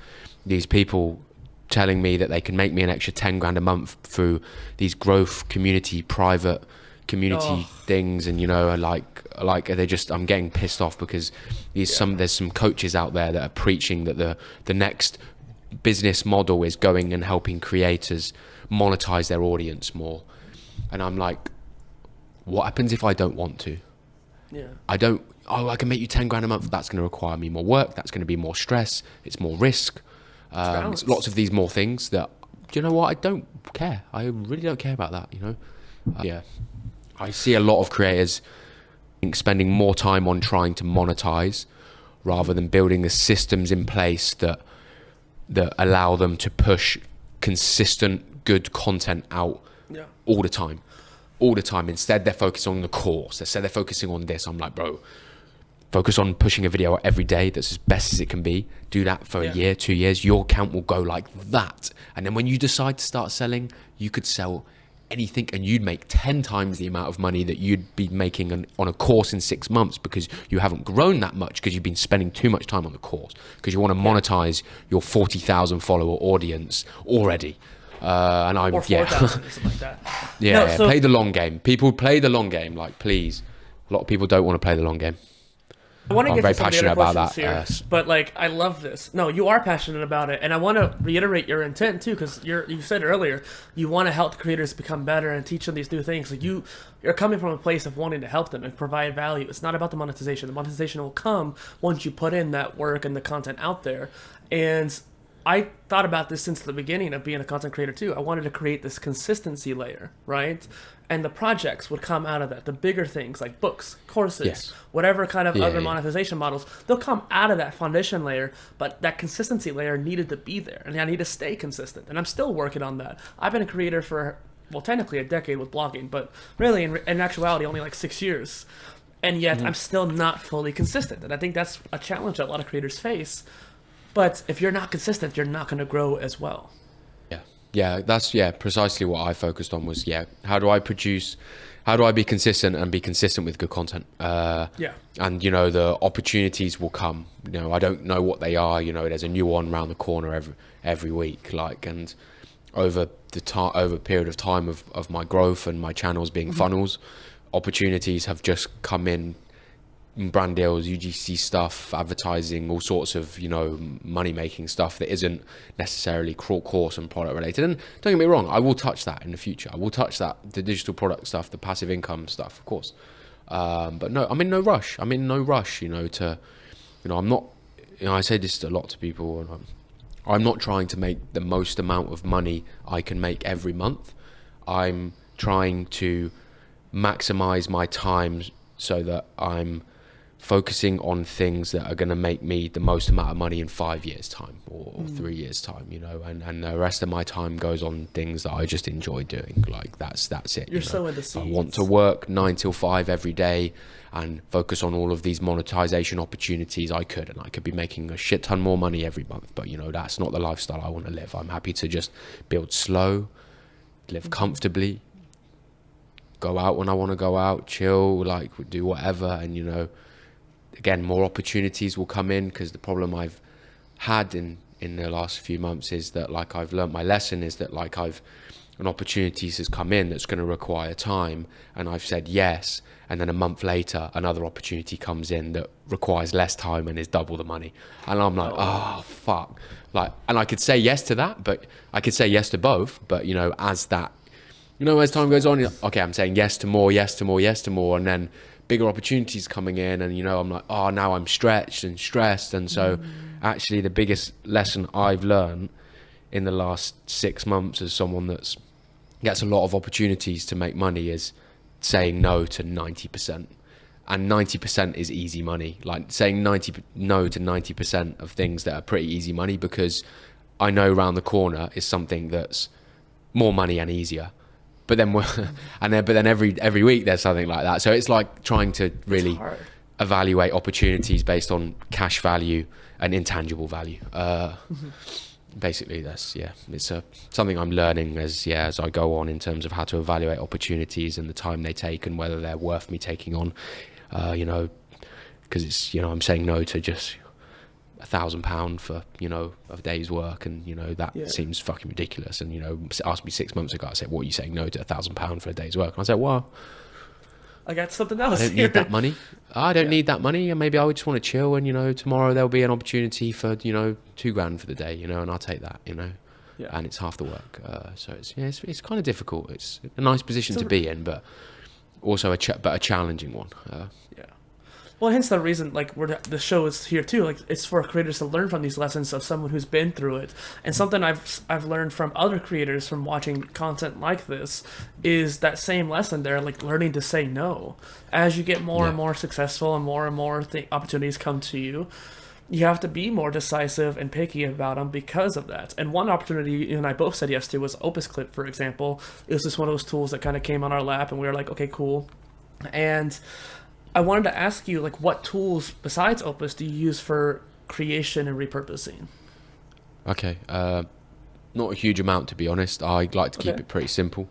these people telling me that they can make me an extra 10 grand a month through these growth community, private community things. And, you know, like they just, I'm getting pissed off because there's some coaches out there that are preaching that the next business model is going and helping creators monetize their audience more. And I'm like, what happens if I don't want to? Yeah. I can make you 10 grand a month. That's going to require me more work. That's going to be more stress. It's more risk. Lots of these more things that, you know what? I don't care. I really don't care about that, you know? I see a lot of creators spending more time on trying to monetize rather than building the systems in place that allow them to push consistent, good content out all the time. Instead, they're focusing on the course. They're focusing on this. I'm like, bro, focus on pushing a video every day that's as best as it can be. Do that for a year, 2 years. Your account will go like that. And then when you decide to start selling, you could sell anything and you'd make 10 times the amount of money that you'd be making on a course in 6 months, because you haven't grown that much because you've been spending too much time on the course, because you want to monetize your 40,000 follower audience already. And I'm, or 4,000 or something like that. Play the long game. People play the long game. Like, please. A lot of people don't want to play the long game. I want to I'm get very to some passionate of the other about questions that. here, but like, I love this. No, you are passionate about it, and I want to reiterate your intent too, because you said earlier you want to help creators become better and teach them these new things. Like you're coming from a place of wanting to help them and provide value. It's not about the monetization. The monetization will come once you put in that work and the content out there. And I thought about this since the beginning of being a content creator too. I wanted to create this consistency layer, right? And the projects would come out of that. The bigger things like books, courses, Yes. whatever kind of Yeah, other yeah. monetization models, they'll come out of that foundation layer, but that consistency layer needed to be there. And I need to stay consistent. And I'm still working on that. I've been a creator for, well, technically a decade with blogging, but really in actuality, only like 6 years. And yet I'm still not fully consistent. And I think that's a challenge that a lot of creators face. But if you're not consistent, you're not going to grow as well. Yeah, that's precisely what I focused on was how do I be consistent and be consistent with good content? And the opportunities will come. I don't know what they are. There's a new one around the corner every week. And over a period of time of my growth and my channels being funnels, opportunities have just come in. Brand deals, UGC stuff, advertising, all sorts of money making stuff that isn't necessarily course and product related. And don't get me wrong, I will touch that in the future. I will touch that, the digital product stuff, the passive income stuff, of course. But no, I'm in no rush. I'm not. I say this a lot to people, and I'm not trying to make the most amount of money I can make every month. I'm trying to maximize my time so that I'm focusing on things that are going to make me the most amount of money in 5 years time or 3 years time, and the rest of my time goes on things that I just enjoy doing. Like that's it. You're so in the seeds. I want to work 9 till 5 every day and focus on all of these monetization opportunities I could be making a shit ton more money every month, but that's not the lifestyle I want to live. I'm happy to just build slow, live comfortably, go out when I want to go out, chill, do whatever. And again, more opportunities will come in, because the problem I've had in the last few months is that I've learned my lesson is that an opportunity has come in that's going to require time, and I've said yes, and then a month later another opportunity comes in that requires less time and is double the money, and I'm like, oh fuck, and I could say yes to that, but I could say yes to both, but as time goes on, okay, I'm saying yes to more, and then bigger opportunities coming in, and I'm like, oh, now I'm stretched and stressed. And so actually the biggest lesson I've learned in the last 6 months as someone that gets a lot of opportunities to make money is saying no to 90%. And 90% is easy money. Saying no to 90% of things that are pretty easy money, because I know around the corner is something that's more money and easier. But then every week there's something like that. So it's like trying to really evaluate opportunities based on cash value and intangible value. Basically, that's it's something I'm learning as I go on in terms of how to evaluate opportunities and the time they take and whether they're worth me taking on. Because it's I'm saying no to just £1,000 for a day's work, and that seems fucking ridiculous. And asked me 6 months ago, I said, what are you saying no to £1,000 for a day's work? And I said, well, I got something else. I don't need that money. I don't need that money, and maybe I would just want to chill, and tomorrow there'll be an opportunity for £2,000 for the day, and I'll take that, and it's half the work. So it's kind of difficult. It's a nice position to be in, but also a challenging one. Well, hence the reason, the show is here too. It's for creators to learn from these lessons of someone who's been through it. And something I've learned from other creators from watching content like this is that same lesson. They're learning to say no. As you get more and more successful and more opportunities come to you, you have to be more decisive and picky about them because of that. And one opportunity you and I both said yes to was Opus Clip, for example. It was just one of those tools that kind of came on our lap, and we were like, okay, cool. And I wanted to ask you, what tools besides Opus do you use for creation and repurposing? Okay, not a huge amount, to be honest. I like to keep it pretty simple.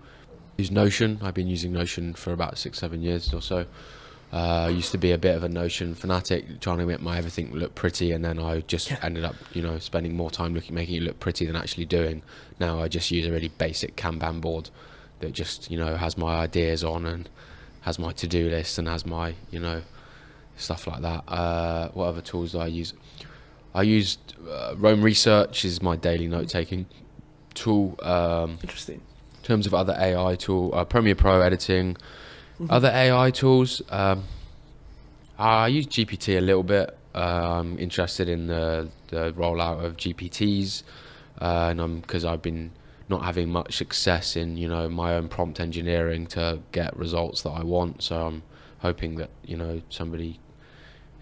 Use Notion. I've been using Notion for about 6-7 years or so. I used to be a bit of a Notion fanatic, trying to make my everything look pretty, and then I just ended up, spending more time making it look pretty than actually doing. Now I just use a really basic Kanban board that just, has my ideas on and has my to-do list and has my, stuff like that. What other tools do I use? I used Roam Research is my daily note-taking tool. Interesting. In terms of other AI tool, Premiere Pro editing, other AI tools. I use GPT a little bit. I'm interested in the rollout of GPTs, and because I've been not having much success in my own prompt engineering to get results that I want. So I'm hoping that somebody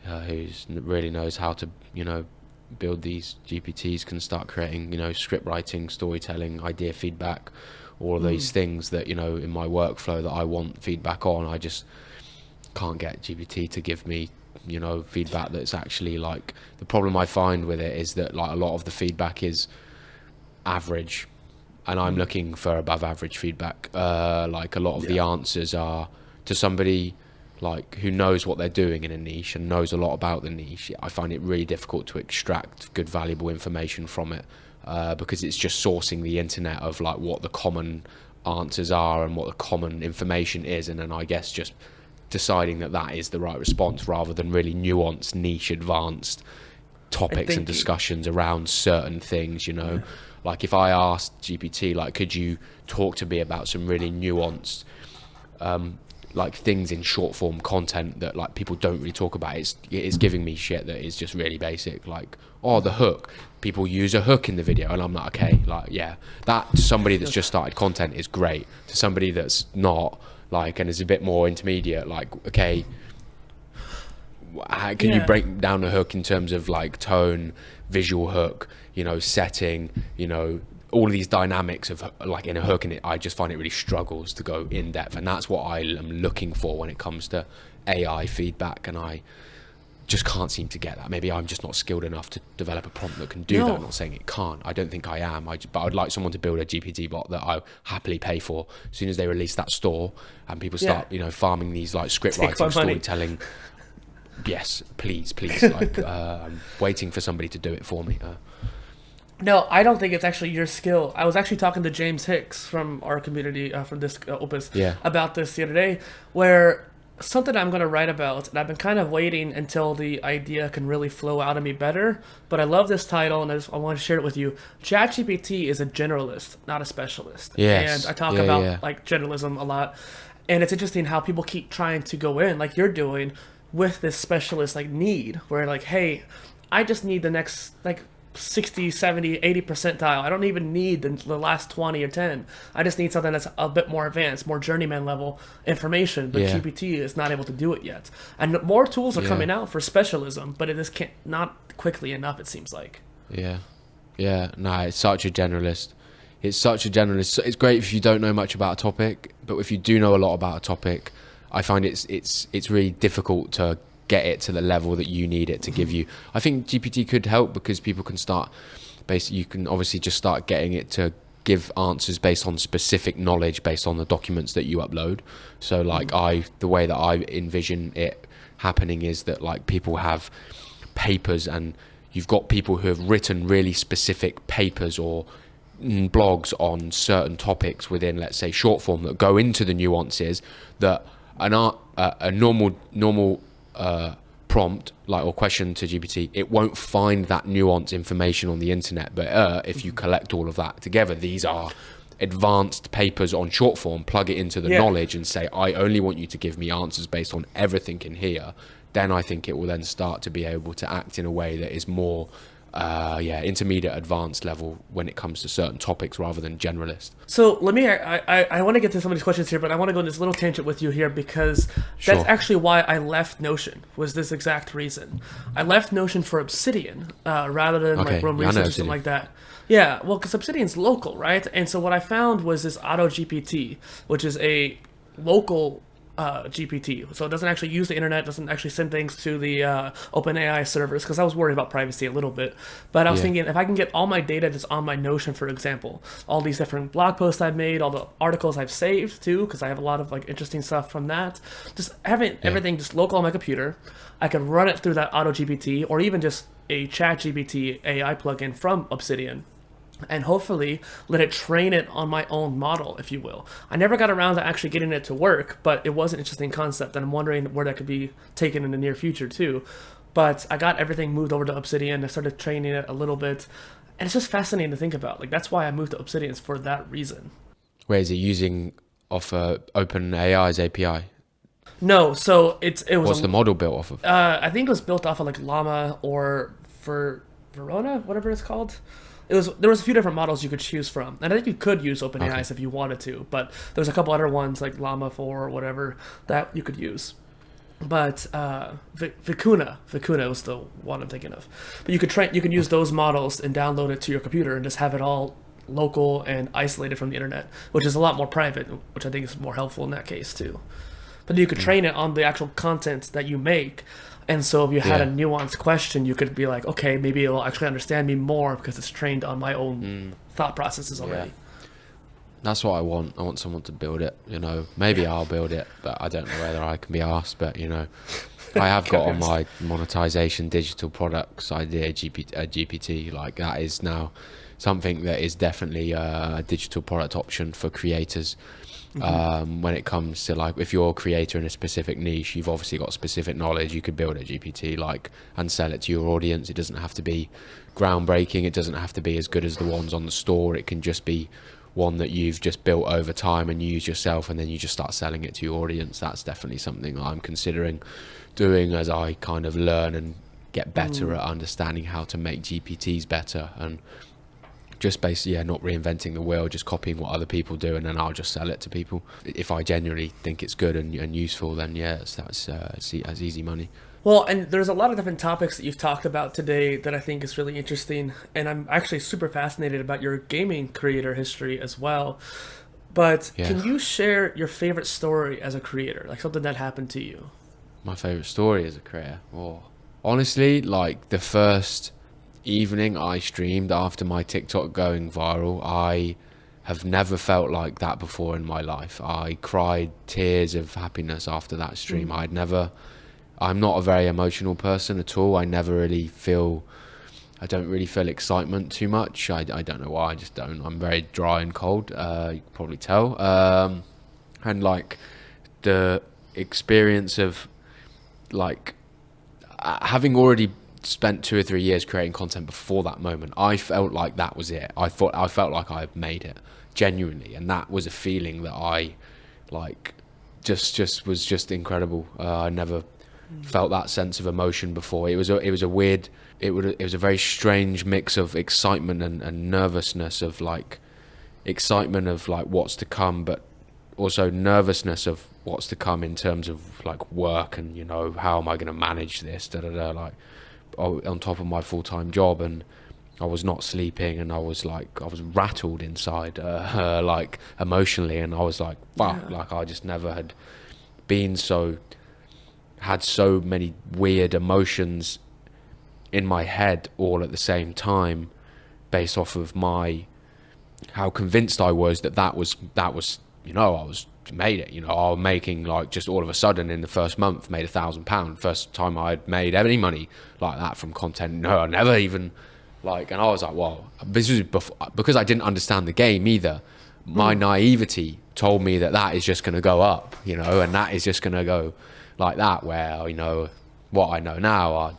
who's really knows how to build these GPTs can start creating script writing, storytelling, idea feedback, all of these things that in my workflow that I want feedback on. I just can't get GPT to give me feedback that's actually like. The problem I find with it is that like a lot of the feedback is average, and I'm looking for above average feedback. Like a lot of the answers are to somebody like who knows what they're doing in a niche and knows a lot about the niche. I find it really difficult to extract good valuable information from it, because it's just sourcing the internet of like what the common answers are and what the common information is, and then I guess just deciding that is the right response rather than really nuanced, niche, advanced topics and discussions around certain things. Like if I asked GPT, like, could you talk to me about some really nuanced like things in short form content that like people don't really talk about, it's giving me shit that is just really basic, like, oh, the hook, people use a hook in the video, and I'm like, okay, like, yeah, that to somebody that's just started content is great. To somebody that's not, like, and is a bit more intermediate, like, okay, how can you break down a hook in terms of like tone, visual hook, setting, all of these dynamics of like in a hook, and I just find it really struggles to go in depth, and that's what I am looking for when it comes to AI feedback, and I just can't seem to get that. Maybe I'm just not skilled enough to develop a prompt that can do that. I'm not saying it can't. I don't think I am. But I'd like someone to build a GPT bot that I happily pay for as soon as they release that store and people start, farming these like script writing, storytelling. Yes, please. Like, I'm waiting for somebody to do it for me. No, I don't think it's actually your skill. I was actually talking to James Hicks from our community, from this Opus, about this the other day, where something I'm going to write about, and I've been kind of waiting until the idea can really flow out of me better, but I love this title, and I want to share it with you. ChatGPT is a generalist, not a specialist. Yes. And I talk about like generalism a lot, and it's interesting how people keep trying to go in, like you're doing, with this specialist like need, where like, hey, I just need the next like 60, 70, 80 percentile. I don't even need the last 20 or 10. I just need something that's a bit more advanced, more journeyman level information, but GPT is not able to do it yet. And more tools are coming out for specialism, but it is not quickly enough, it seems like. No, it's such a generalist. It's great if you don't know much about a topic, but if you do know a lot about a topic, I find it's really difficult to get it to the level that you need it to give you. I think GPT could help because people can start, basically, you can obviously just start getting it to give answers based on specific knowledge, based on the documents that you upload. So like the way that I envision it happening is that like people have papers, and you've got people who have written really specific papers or blogs on certain topics within, let's say, short form that go into the nuances that a normal prompt, like, or question to GPT, it won't find that nuance information on the internet. But if you collect all of that together, these are advanced papers on short form, plug it into the knowledge and say, I only want you to give me answers based on everything in here, then I think it will then start to be able to act in a way that is more intermediate, advanced level when it comes to certain topics rather than generalist. So let me, I want to get to some of these questions here, but I want to go on this little tangent with you here, because that's actually why I left Notion, was this exact reason. I left Notion for Obsidian rather than like Roam Research or something like that. Yeah, well, because Obsidian's local, right? And so what I found was this Auto GPT, which is a local GPT, so it doesn't actually use the internet, doesn't actually send things to the OpenAI servers, because I was worried about privacy a little bit. But I was thinking, if I can get all my data that's on my Notion, for example, all these different blog posts I've made, all the articles I've saved too, because I have a lot of like interesting stuff from that, just having everything just local on my computer, I could run it through that Auto GPT, or even just a ChatGPT AI plugin from Obsidian, and hopefully let it train it on my own model, if you will. I never got around to actually getting it to work, but it was an interesting concept, and I'm wondering where that could be taken in the near future too. But I got everything moved over to Obsidian. I started training it a little bit, and it's just fascinating to think about. Like, that's why I moved to Obsidian, for that reason. Where is it using off OpenAI's API? No, so it was What's the model built off of? I think it was built off of like Llama or for Verona, whatever it's called. There was a few different models you could choose from, and I think you could use OpenAI's if you wanted to, but there was a couple other ones like Llama 4 or whatever that you could use. But Vicuna was the one I'm thinking of. But you can use those models and download it to your computer and just have it all local and isolated from the internet, which is a lot more private, which I think is more helpful in that case too. But you could train it on the actual content that you make. And so if you had a nuanced question, you could be like, okay, maybe it'll actually understand me more because it's trained on my own thought processes already. Yeah. That's what I want. I want someone to build it, you know. Maybe I'll build it, but I don't know whether I can be asked. But, you know, I have got on my monetization digital products idea, GPT. Like, that is now something that is definitely a digital product option for creators. When it comes to, like, if you're a creator in a specific niche, you've obviously got specific knowledge, you could build a GPT, like, and sell it to your audience. It doesn't have to be groundbreaking. It doesn't have to be as good as the ones on the store. It can just be one that you've just built over time and use yourself, and then you just start selling it to your audience. That's definitely something I'm considering doing as I kind of learn and get better at understanding how to make GPTs better, and just basically not reinventing the wheel, just copying what other people do, and then I'll just sell it to people. If I genuinely think it's good and useful, then that's easy money. Well, and there's a lot of different topics that you've talked about today that I think is really interesting, and I'm actually super fascinated about your gaming creator history as well. But can you share your favorite story as a creator, like something that happened to you? My favorite story as a creator? Oh, honestly, like the first evening I streamed after my TikTok going viral, I have never felt like that before in my life. I cried tears of happiness after that stream. I'm not a very emotional person at all. I don't really feel excitement too much. I don't know why, I just don't. I'm very dry and cold, you can probably tell. And like the experience of like having already spent 2 or 3 years creating content before that moment, I felt like that was it. I felt like I had made it genuinely, and that was a feeling that I like just was just incredible. I never felt that sense of emotion before. It was a very strange mix of excitement and nervousness, of like excitement of like what's to come, but also nervousness of what's to come in terms of like work and, you know, how am I going to manage this, like on top of my full-time job. And I was not sleeping, and I was rattled inside, like emotionally, and I was like, fuck, like I just never had had so many weird emotions in my head all at the same time, based off of how convinced I was that was, you know, I was made it, you know. I was making, like, just all of a sudden in the first month made £1,000, first time I'd made any money like that from content. No, I never even, like, and I was like, wow, this was because I didn't understand the game either. My naivety told me that is just going to go up, you know, and that is just going to go like that, where, you know, what I know now, I would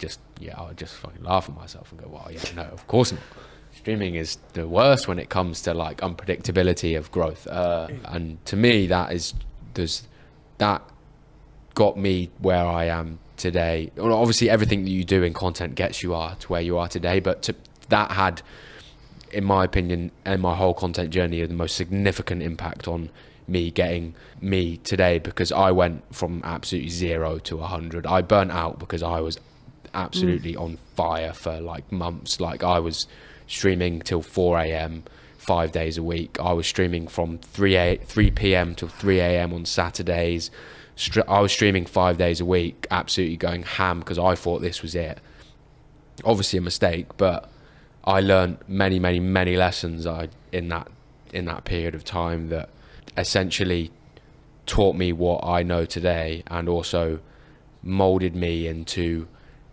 just fucking laugh at myself and go, well, yeah, no, of course not. Streaming is the worst when it comes to like unpredictability of growth, and to me that got me where I am today. Well, obviously everything that you do in content gets you to where you are today, but that had, in my opinion, and my whole content journey, the most significant impact on me getting me today, because I went from absolutely 0 to 100. I burnt out because I was absolutely on fire for like months. Like, I was streaming till 4 a.m. 5 days a week. I was streaming from 3 p.m. till 3 a.m. on Saturdays. I was streaming 5 days a week, absolutely going ham, because I thought this was it. Obviously a mistake, but I learned many, many, many lessons in that period of time that essentially taught me what I know today, and also molded me into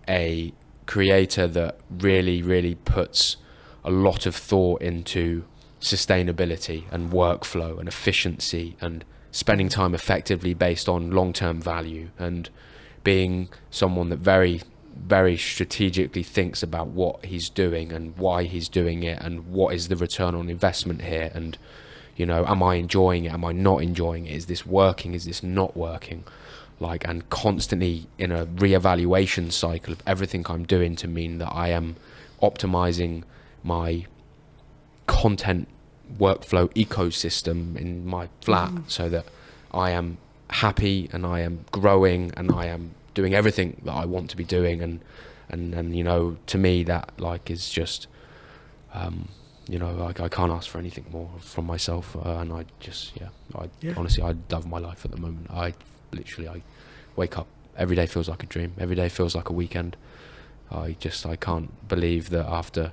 a creator that really, really puts a lot of thought into sustainability and workflow and efficiency and spending time effectively based on long-term value, and being someone that very, very strategically thinks about what he's doing and why he's doing it and what is the return on investment here, and, you know, am I enjoying it, am I not enjoying it, is this working, is this not working? like, and constantly in a reevaluation cycle of everything I'm doing to mean that I am optimizing my content workflow ecosystem in my flat so that I am happy and I am growing and I am doing everything that I want to be doing, and you know, to me that like is just you know, like, I can't ask for anything more from myself, and I just honestly, I love my life at the moment. I wake up every day feels like a dream, every day feels like a weekend. I can't believe that after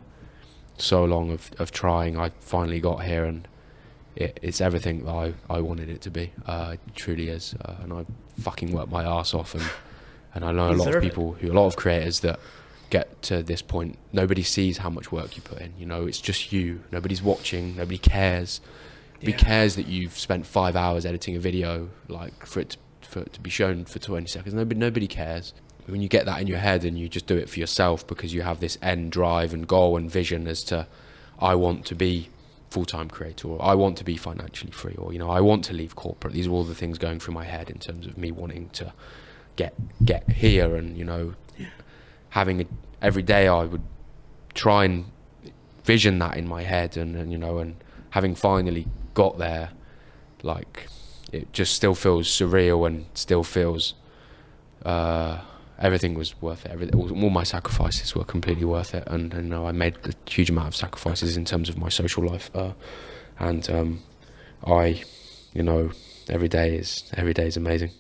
so long of trying, I finally got here, and it's everything that I wanted it to be. It truly is, and I fucking worked my ass off, and I know a lot of creators that get to this point, nobody sees how much work you put in. You know, it's just you. Nobody's watching. Nobody cares. Nobody cares that you've spent 5 hours editing a video, like for it to be shown for 20 seconds. Nobody cares. When you get that in your head and you just do it for yourself because you have this end drive and goal and vision as to, I want to be full-time creator, or I want to be financially free, or, you know, I want to leave corporate. These are all the things going through my head in terms of me wanting to get here, and, you know, every day I would try and vision that in my head, and you know, and having finally got there, like, it just still feels surreal and still feels everything was worth it. All my sacrifices were completely worth it, and you know, I made a huge amount of sacrifices in terms of my social life, and I, you know, every day is amazing,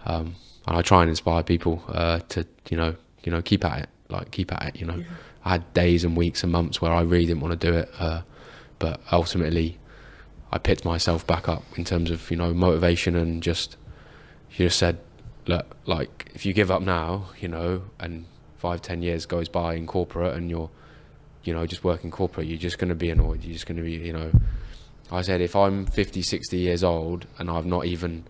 and I try and inspire people to you know, keep at it, you know. I had days and weeks and months where I really didn't want to do it, but ultimately I picked myself back up in terms of, you know, motivation, and you just said, look, like, if you give up now, you know, and 5-10 years goes by in corporate and you're, you know, just working corporate, you're just going to be annoyed. You're just going to be, you know, I said, if I'm 50, 60 years old and I've not even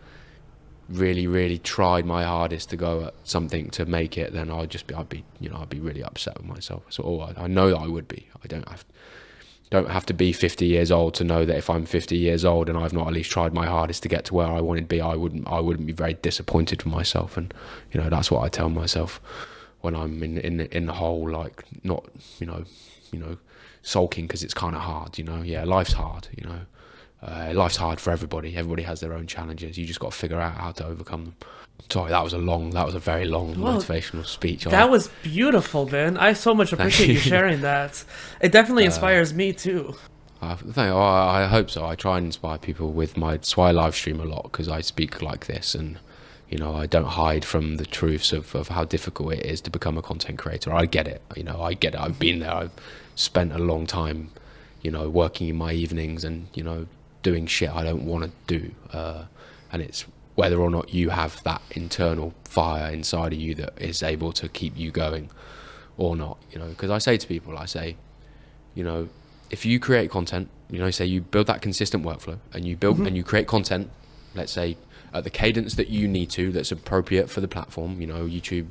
really tried my hardest to go at something to make it, then I'd be really upset with myself. So I know that I would be. I don't have to be 50 years old to know that if I'm 50 years old and I've not at least tried my hardest to get to where I wanted to be, I wouldn't be very disappointed with myself. And, you know, that's what I tell myself when I'm in the hole, like, not, you know, sulking because it's kind of hard, you know. Yeah, life's hard, you know. Life's hard for everybody. Everybody has their own challenges. You just got to figure out how to overcome them. Sorry, that was a very long motivational speech. That was beautiful, Ben. I so much appreciate you sharing that. It definitely inspires me too. I hope so. I try and inspire people with so I live stream a lot because I speak like this, and, you know, I don't hide from the truths of how difficult it is to become a content creator. I get it. You know, I get it. I've been there. I've spent a long time, you know, working in my evenings and, you know, doing shit I don't want to do, and it's whether or not you have that internal fire inside of you that is able to keep you going or not, you know. Because I say to people, you know, if you create content, you know, say you build that consistent workflow and you build and you create content, let's say at the cadence that you need to, that's appropriate for the platform, you know, YouTube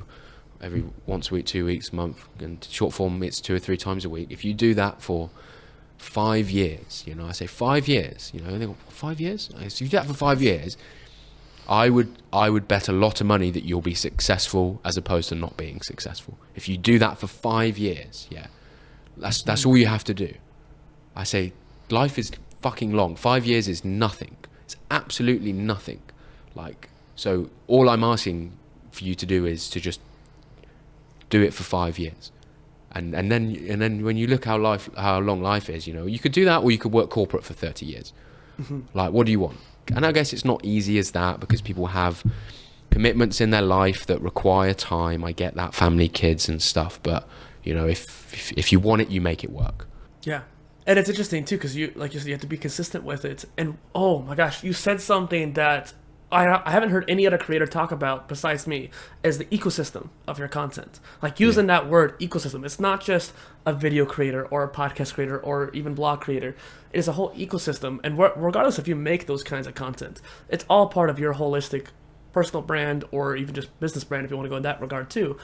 every once a week, 2 weeks, a month, and short form it's 2 or 3 times a week. If you do that for 5 years, you know, I say 5 years, you know, and they go, 5 years? So if you do that for 5 years, I would bet a lot of money that you'll be successful as opposed to not being successful. If you do that for 5 years, yeah, that's all you have to do. I say life is fucking long. 5 years is nothing. It's absolutely nothing. Like, so all I'm asking for you to do is to just do it for 5 years. And then when you look how long life is, you know, you could do that, or you could work corporate for 30 years. Like, what do you want? And I guess it's not easy as that, because people have commitments in their life that require time. I get that, family, kids and stuff, but, you know, if you want it, you make it work. Yeah. And it's interesting too, because you have to be consistent with it. And oh my gosh, you said something that I haven't heard any other creator talk about besides me, is the ecosystem of your content. Like, using that word ecosystem. It's not just a video creator or a podcast creator or even blog creator. It is a whole ecosystem. And regardless if you make those kinds of content, it's all part of your holistic personal brand, or even just business brand if you want to go in that regard too.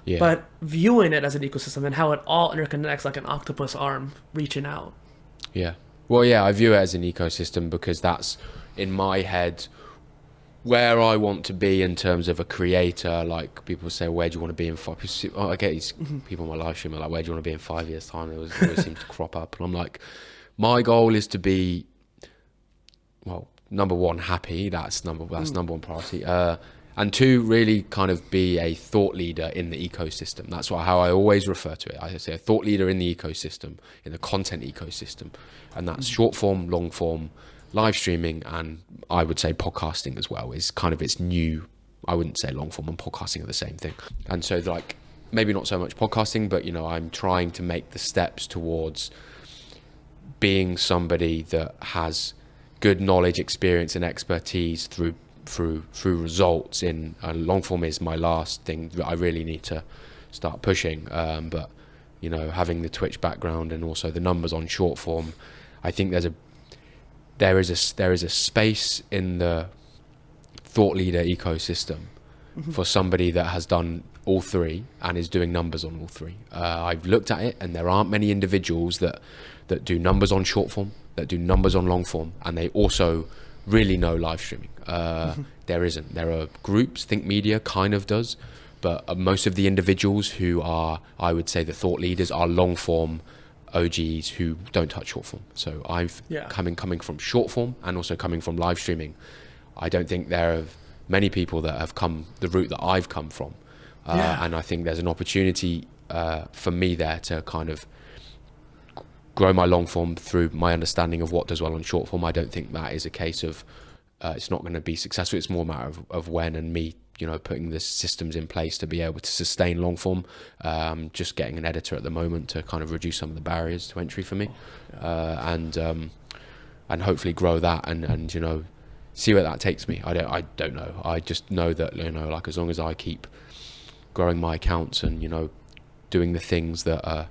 Yeah. But viewing it as an ecosystem and how it all interconnects like an octopus arm reaching out. Yeah. Well, yeah, I view it as an ecosystem because that's, in my head, where I want to be in terms of a creator. Like people say, where do you want to be in 5 years? I get these people on my live stream are like, where do you want to be in 5 years time? It always seems to crop up, and I'm like, my goal is to be, well, number one, happy. That's number one priority. And two, really kind of be a thought leader in the ecosystem. That's how I always refer to it. I say a thought leader in the ecosystem, in the content ecosystem, and that's short form, long form, live streaming, and I would say podcasting as well is kind of its new. I wouldn't say long form and podcasting are the same thing. And so like maybe not so much podcasting, but I'm trying to make the steps towards being somebody that has good knowledge, experience, and expertise through results in long form is my last thing that I really need to start pushing. But having the Twitch background and also the numbers on short form, I think there is a space in the thought leader ecosystem for somebody that has done all three and is doing numbers on all three. I've looked at it, and there aren't many individuals that do numbers on short form, that do numbers on long form, and they also really know live streaming. There isn't. There are groups, Think Media kind of does, but most of the individuals who are, I would say, the thought leaders are long form OGs who don't touch short form. So I've coming from short form and also coming from live streaming. I don't think there are many people that have come the route that I've come from. And I think there's an opportunity for me there to kind of grow my long form through my understanding of what does well on short form. I don't think that is a case of it's not going to be successful. It's more a matter of when, and me putting the systems in place to be able to sustain long form. Just getting an editor at the moment to kind of reduce some of the barriers to entry for me. And hopefully grow that and see where that takes me. I don't know. I just know that like as long as I keep growing my accounts and doing the things that are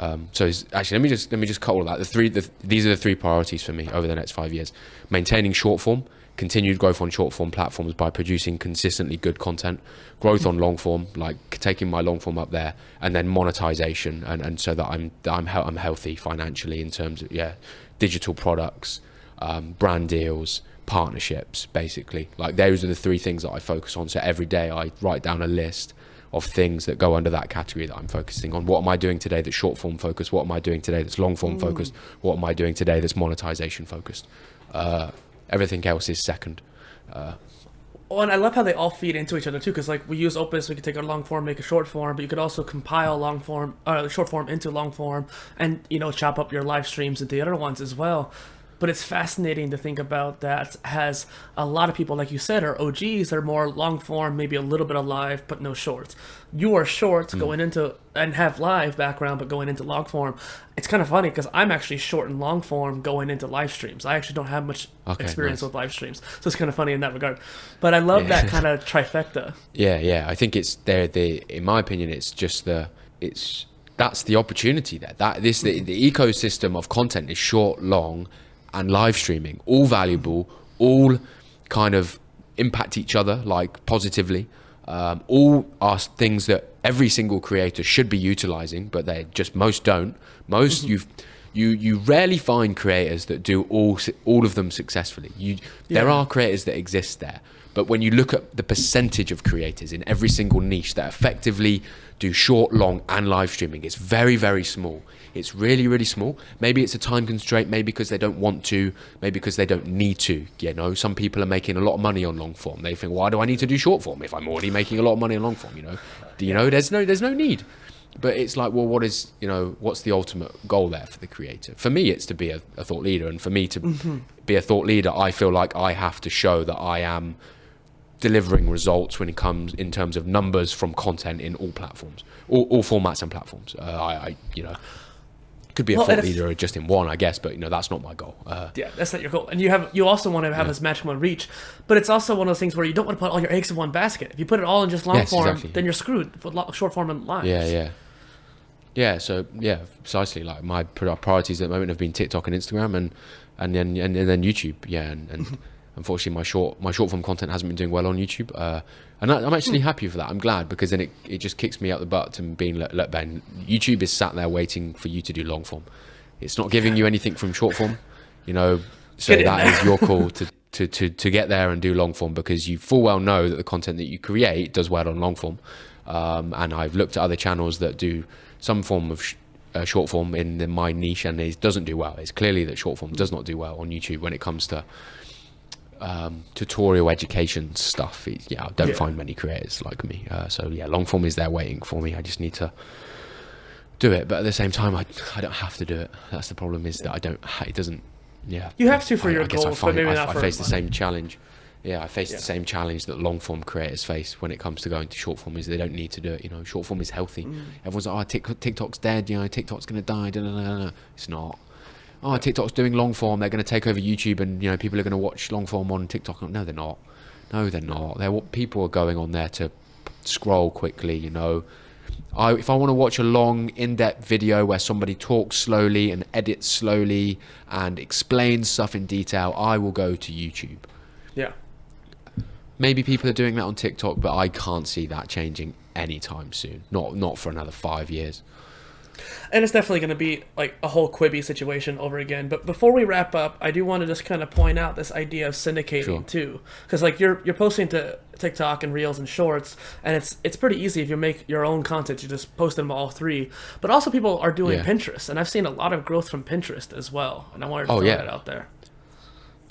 actually let me just cut all of that. These are the three priorities for me over the next 5 years: maintaining short form, continued growth on short form platforms by producing consistently good content, growth on long form, like taking my long form up there, and then monetization, and so that I'm healthy financially in terms of digital products, brand deals, partnerships, basically. Like those are the three things that I focus on. So every day I write down a list of things that go under that category that I'm focusing on. What am I doing today that's short form focused? What am I doing today that's long form focused? What am I doing today that's monetization focused? Everything else is second. And I love how they all feed into each other too, because like we use Opus, we could take our long form, make a short form, but you could also compile long form, short form into long form, and chop up your live streams into the other ones as well. But it's fascinating to think about that has a lot of people, like you said, are OGs. They're more long form, maybe a little bit of live, but no shorts. You are shorts going into and have live background, but going into long form. It's kind of funny because I'm actually short and long form going into live streams. I actually don't have much experience with live streams, so it's kind of funny in that regard. But I love that kind of trifecta. Yeah. I think it's there. In my opinion, it's just that's the opportunity there. The ecosystem of content is short, long, and live streaming, all valuable, all kind of impact each other like positively. All are things that every single creator should be utilizing, but most don't. Most you rarely find creators that do all of them successfully. There are creators that exist there, but when you look at the percentage of creators in every single niche that effectively do short, long, and live streaming, it's very, very small. It's really, really small. Maybe it's a time constraint, maybe because they don't want to, maybe because they don't need to. Some people are making a lot of money on long form. They think, why do I need to do short form if I'm already making a lot of money on long form? There's no need. But it's like, well, what's the ultimate goal there for the creator? For me, it's to be a thought leader, and for me to be a thought leader, I feel like I have to show that I am delivering results when it comes in terms of numbers from content in all platforms, all formats and platforms. Could be a thought leader just in one, I guess, but that's not my goal. That's not your goal. And you also want to have this maximum reach, but it's also one of those things where you don't want to put all your eggs in one basket. If you put it all in just long form, then you're screwed with short form and live. So precisely. Like my priorities at the moment have been TikTok and Instagram, and then YouTube. And unfortunately, my short form content hasn't been doing well on YouTube. And I'm actually happy for that. I'm glad, because then it just kicks me out the butt to being, look, Ben, YouTube is sat there waiting for you to do long form. It's not giving you anything from short form, so that is your call to to get there and do long form, because you full well know that the content that you create does well on long form. And I've looked at other channels that do some form of short form in my niche, and it doesn't do well. It's clearly that short form does not do well on YouTube when it comes to tutorial education stuff. I don't find many creators like me. So yeah, long form is there waiting for me. I just need to do it, but at the same time, I don't have to do it. That's the problem, is that I don't. It doesn't. Yeah, you have to for your I guess goals, but maybe not for I face the money. same challenge. Yeah, I face the same challenge that long form creators face when it comes to going to short form, is they don't need to do it. You know, short form is healthy. Everyone's like, oh, TikTok's dead. You know, TikTok's gonna die. It's not. Oh, TikTok's doing long form. They're gonna take over YouTube, and you know, people are gonna watch long form on TikTok. No, they're not. No, they're not. People are going on there to scroll quickly. You know. If I want to watch a long, in-depth video where somebody talks slowly and edits slowly and explains stuff in detail, I will go to YouTube. Yeah. Maybe people are doing that on TikTok, but I can't see that changing anytime soon. Not for another 5 years. And it's definitely going to be like a whole Quibi situation over again. But before we wrap up, I do want to just kind of point out this idea of syndicating too, because like you're posting to TikTok and Reels and Shorts, and it's pretty easy if you make your own content. You just post them all three. But also people are doing Pinterest, and I've seen a lot of growth from Pinterest as well. And I wanted to throw that out there.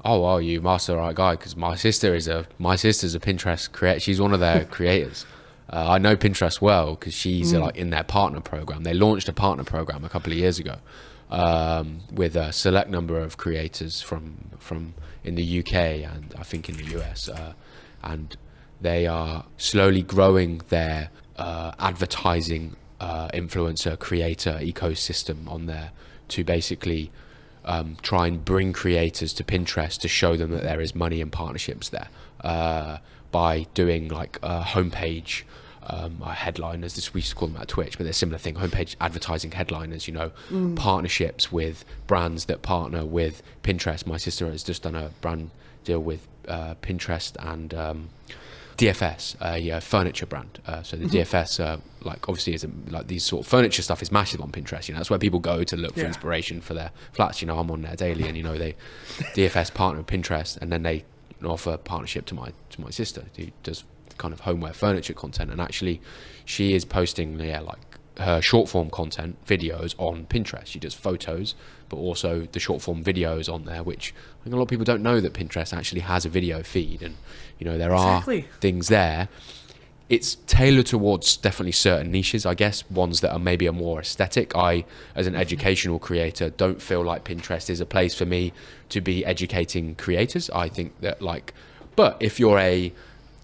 Oh, well, you must be the right guy, because my sister's a Pinterest creator. She's one of their creators. I know Pinterest well because she's like in their partner program. They launched a partner program a couple of years ago with a select number of creators from in the UK and I think in the US, and they are slowly growing their advertising influencer creator ecosystem on there to basically try and bring creators to Pinterest to show them that there is money and partnerships there by doing like a homepage headliners. We used to call them at Twitch, but they're a similar thing. Homepage advertising headliners, you know, partnerships with brands that partner with Pinterest. My sister has just done a brand deal with Pinterest and DFS, a furniture brand. So the DFS, like obviously, is like these sort of furniture stuff is massive on Pinterest. You know, that's where people go to look for inspiration for their flats. You know, I'm on there daily, and you know, they DFS partner with Pinterest, and then they offer partnership to my sister who does kind of homeware furniture content, and actually, she is posting like her short form content videos on Pinterest. She does photos, but also the short form videos on there, which I think a lot of people don't know that Pinterest actually has a video feed, and you know there are things there. It's tailored towards definitely certain niches, I guess, ones that are maybe a more aesthetic. I, as an educational creator, don't feel like Pinterest is a place for me to be educating creators. I think that but if you're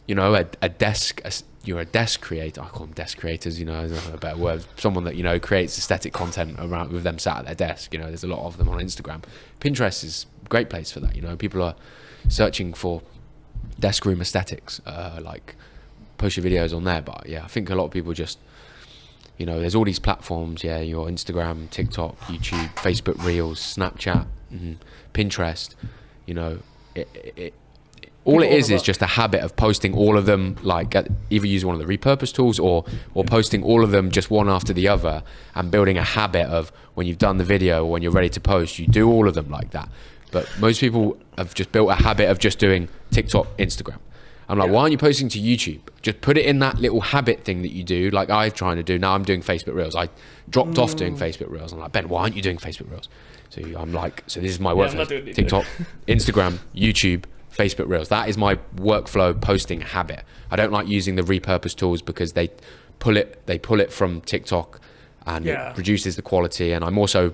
you're a desk creator. I call them desk creators, you know, I don't know a better word. Someone that, you know, creates aesthetic content around with them sat at their desk. You know, there's a lot of them on Instagram. Pinterest is a great place for that. You know, people are searching for desk room aesthetics, like post your videos on there. But yeah, I think a lot of people just, you know, there's all these platforms. Yeah, your Instagram, TikTok, YouTube, Facebook Reels, Snapchat, Pinterest. You know, all it is just a habit of posting all of them, like either use one of the repurposed tools or posting all of them just one after the other, and building a habit of when you've done the video or when you're ready to post, you do all of them like that. But most people have just built a habit of just doing TikTok, Instagram. I'm like, why aren't you posting to YouTube? Just put it in that little habit thing that you do, like I'm trying to do. Now I'm doing Facebook Reels. I dropped off doing Facebook Reels. I'm like, Ben, why aren't you doing Facebook Reels? So I'm like, so this is my workflow. TikTok, Instagram, YouTube, Facebook Reels. That is my workflow posting habit. I don't like using the repurposed tools because they pull it from TikTok and it reduces the quality. And I'm also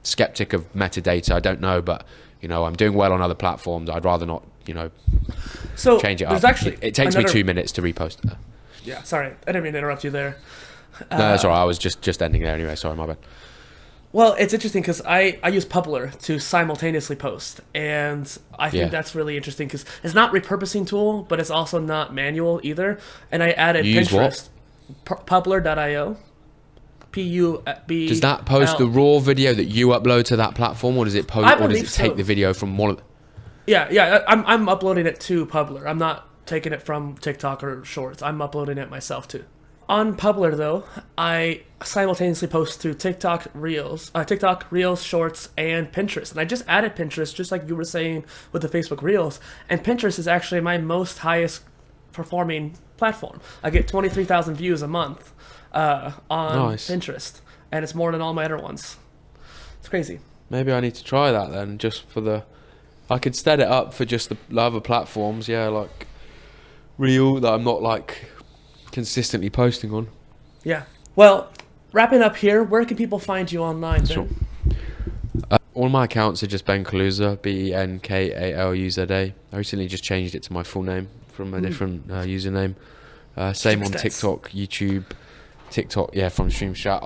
skeptic of metadata. I don't know, but you know, I'm doing well on other platforms. I'd rather not, you know, change it up. It takes me 2 minutes to repost. Yeah, sorry, I didn't mean to interrupt you there. No, that's all right. I was just ending there anyway. Sorry, my bad. Well, it's interesting because I use Publer to simultaneously post, and I think that's really interesting because it's not a repurposing tool, but it's also not manual either. And I added Pinterest, Publer.io, P-U-B. Does that post the raw video that you upload to that platform, or does it post, or does it take the video from one of? Yeah, I'm uploading it to Publer. I'm not taking it from TikTok or Shorts. I'm uploading it myself too. On Publer, though, I simultaneously post to TikTok Reels, Shorts, and Pinterest. And I just added Pinterest, just like you were saying with the Facebook Reels. And Pinterest is actually my most highest performing platform. I get 23,000 views a month on Pinterest, and it's more than all my other ones. It's crazy. Maybe I need to try that then, just for the... I could set it up for just the other platforms, yeah, like Reel, that I'm not like consistently posting on. Yeah. Well, wrapping up here, where can people find you online, Ben? Sure. All my accounts are just Ben Kaluza, BenKaluza. I recently just changed it to my full name from a different username. Same on TikTok, YouTube, from Stream Chat.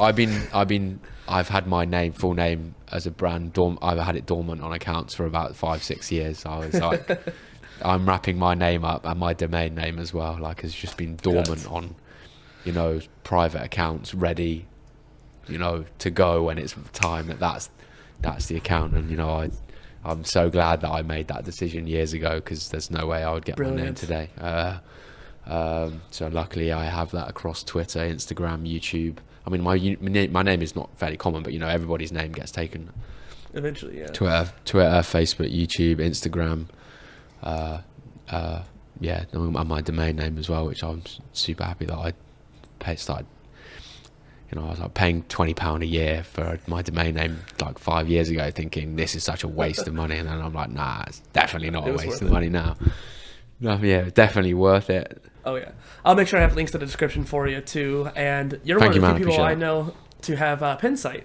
I've had my full name as a brand. I've had it dormant on accounts for about 5-6 years. I was like, I'm wrapping my name up and my domain name as well. Like, it's just been dormant on, private accounts, ready, to go when it's time. That's the account, and I'm so glad that I made that decision years ago, because there's no way I would get my name today. So luckily I have that across Twitter, Instagram, YouTube. I mean, my name is not very common, but everybody's name gets taken eventually. Yeah. Twitter, Facebook, YouTube, Instagram. And my domain name as well, which I'm super happy that I started. I was like paying £20 a year for my domain name like 5 years ago, thinking this is such a waste of money, and then I'm like, nah, it's definitely not a waste of money now. No, yeah, definitely worth it. Oh yeah, I'll make sure I have links to the description for you too. And you're one of the few people I know to have Pensight.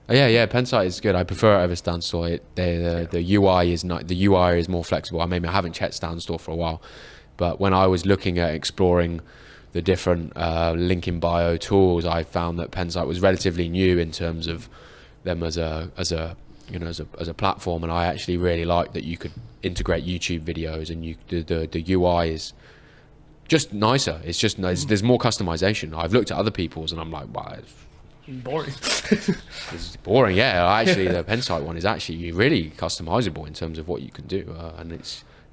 Oh, yeah, Pensight is good. I prefer it over StanStore. The UI is not. The UI is more flexible. I haven't checked StanStore for a while, but when I was looking at exploring the different link in bio tools, I found that Pensight was relatively new in terms of them as a platform, and I actually really liked that you could integrate YouTube videos, and the UI is just nicer. It's just there's more customization. I've looked at other people's and I'm like, wow, it's boring. It's boring. Yeah, actually, the Pensight one is actually really customizable in terms of what you can do, and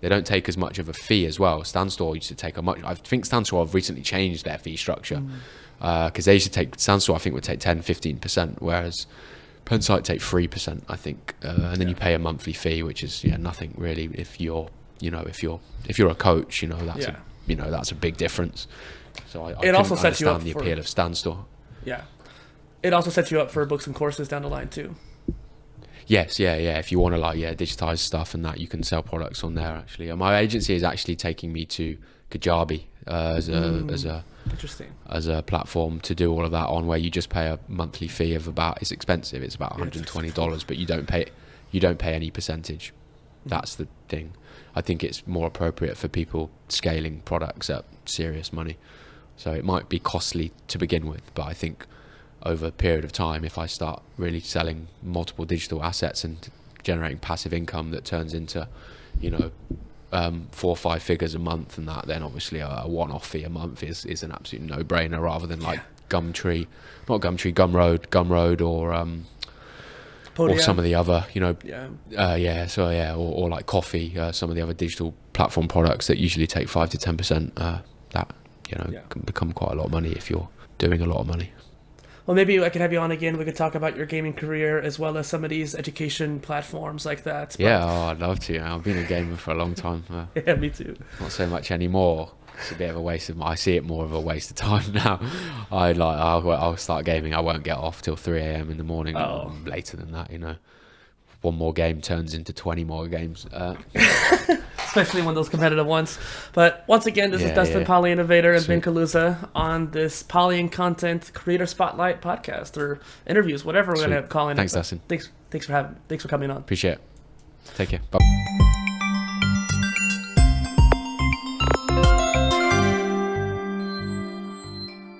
they don't take as much of a fee as well. StanStore used to take I think StanStore have recently changed their fee structure, because they used to take StanStore, I think, would take 10-15%, whereas Pensight take 3%, I think, and then you pay a monthly fee, which is nothing really. If you're a coach, that's a big difference. So I couldn't understand the appeal of StanStore. Yeah, it also sets you up for books and courses down the line too. Yes, yeah. If you want to digitize stuff and that, you can sell products on there. Actually, my agency is actually taking me to Kajabi as a platform to do all of that on, where you just pay a monthly fee of it's expensive. It's about $120, but you don't pay any percentage. That's the thing. I think it's more appropriate for people scaling products at serious money. So it might be costly to begin with, but I think over a period of time, if I start really selling multiple digital assets and generating passive income that turns into 4 or 5 figures a month, and that, then obviously a one-off fee a month is an absolute no-brainer, rather than like Gumroad, or some of the other, or like Coffee, some of the other digital platform products that usually take 5 to 10%. Can become quite a lot of money if you're doing a lot of money. Well, maybe I could have you on again. We could talk about your gaming career as well as some of these education platforms like that. But I'd love to. I've been a gamer for a long time. Yeah, me too. Not so much anymore. It's a bit of a waste of. I see it more of a waste of time now. I'll start gaming. I won't get off till 3 a.m. in the morning. Or later than that, One more game turns into 20 more games. Especially when those competitive ones. But once again, this is Dustin, PolyInnovator, and Ben Kaluza on this PolyInContent Creator Spotlight podcast, or interviews, whatever we're going to call it. Thanks, Dustin. Thanks for coming on. Appreciate it. Take care. Bye.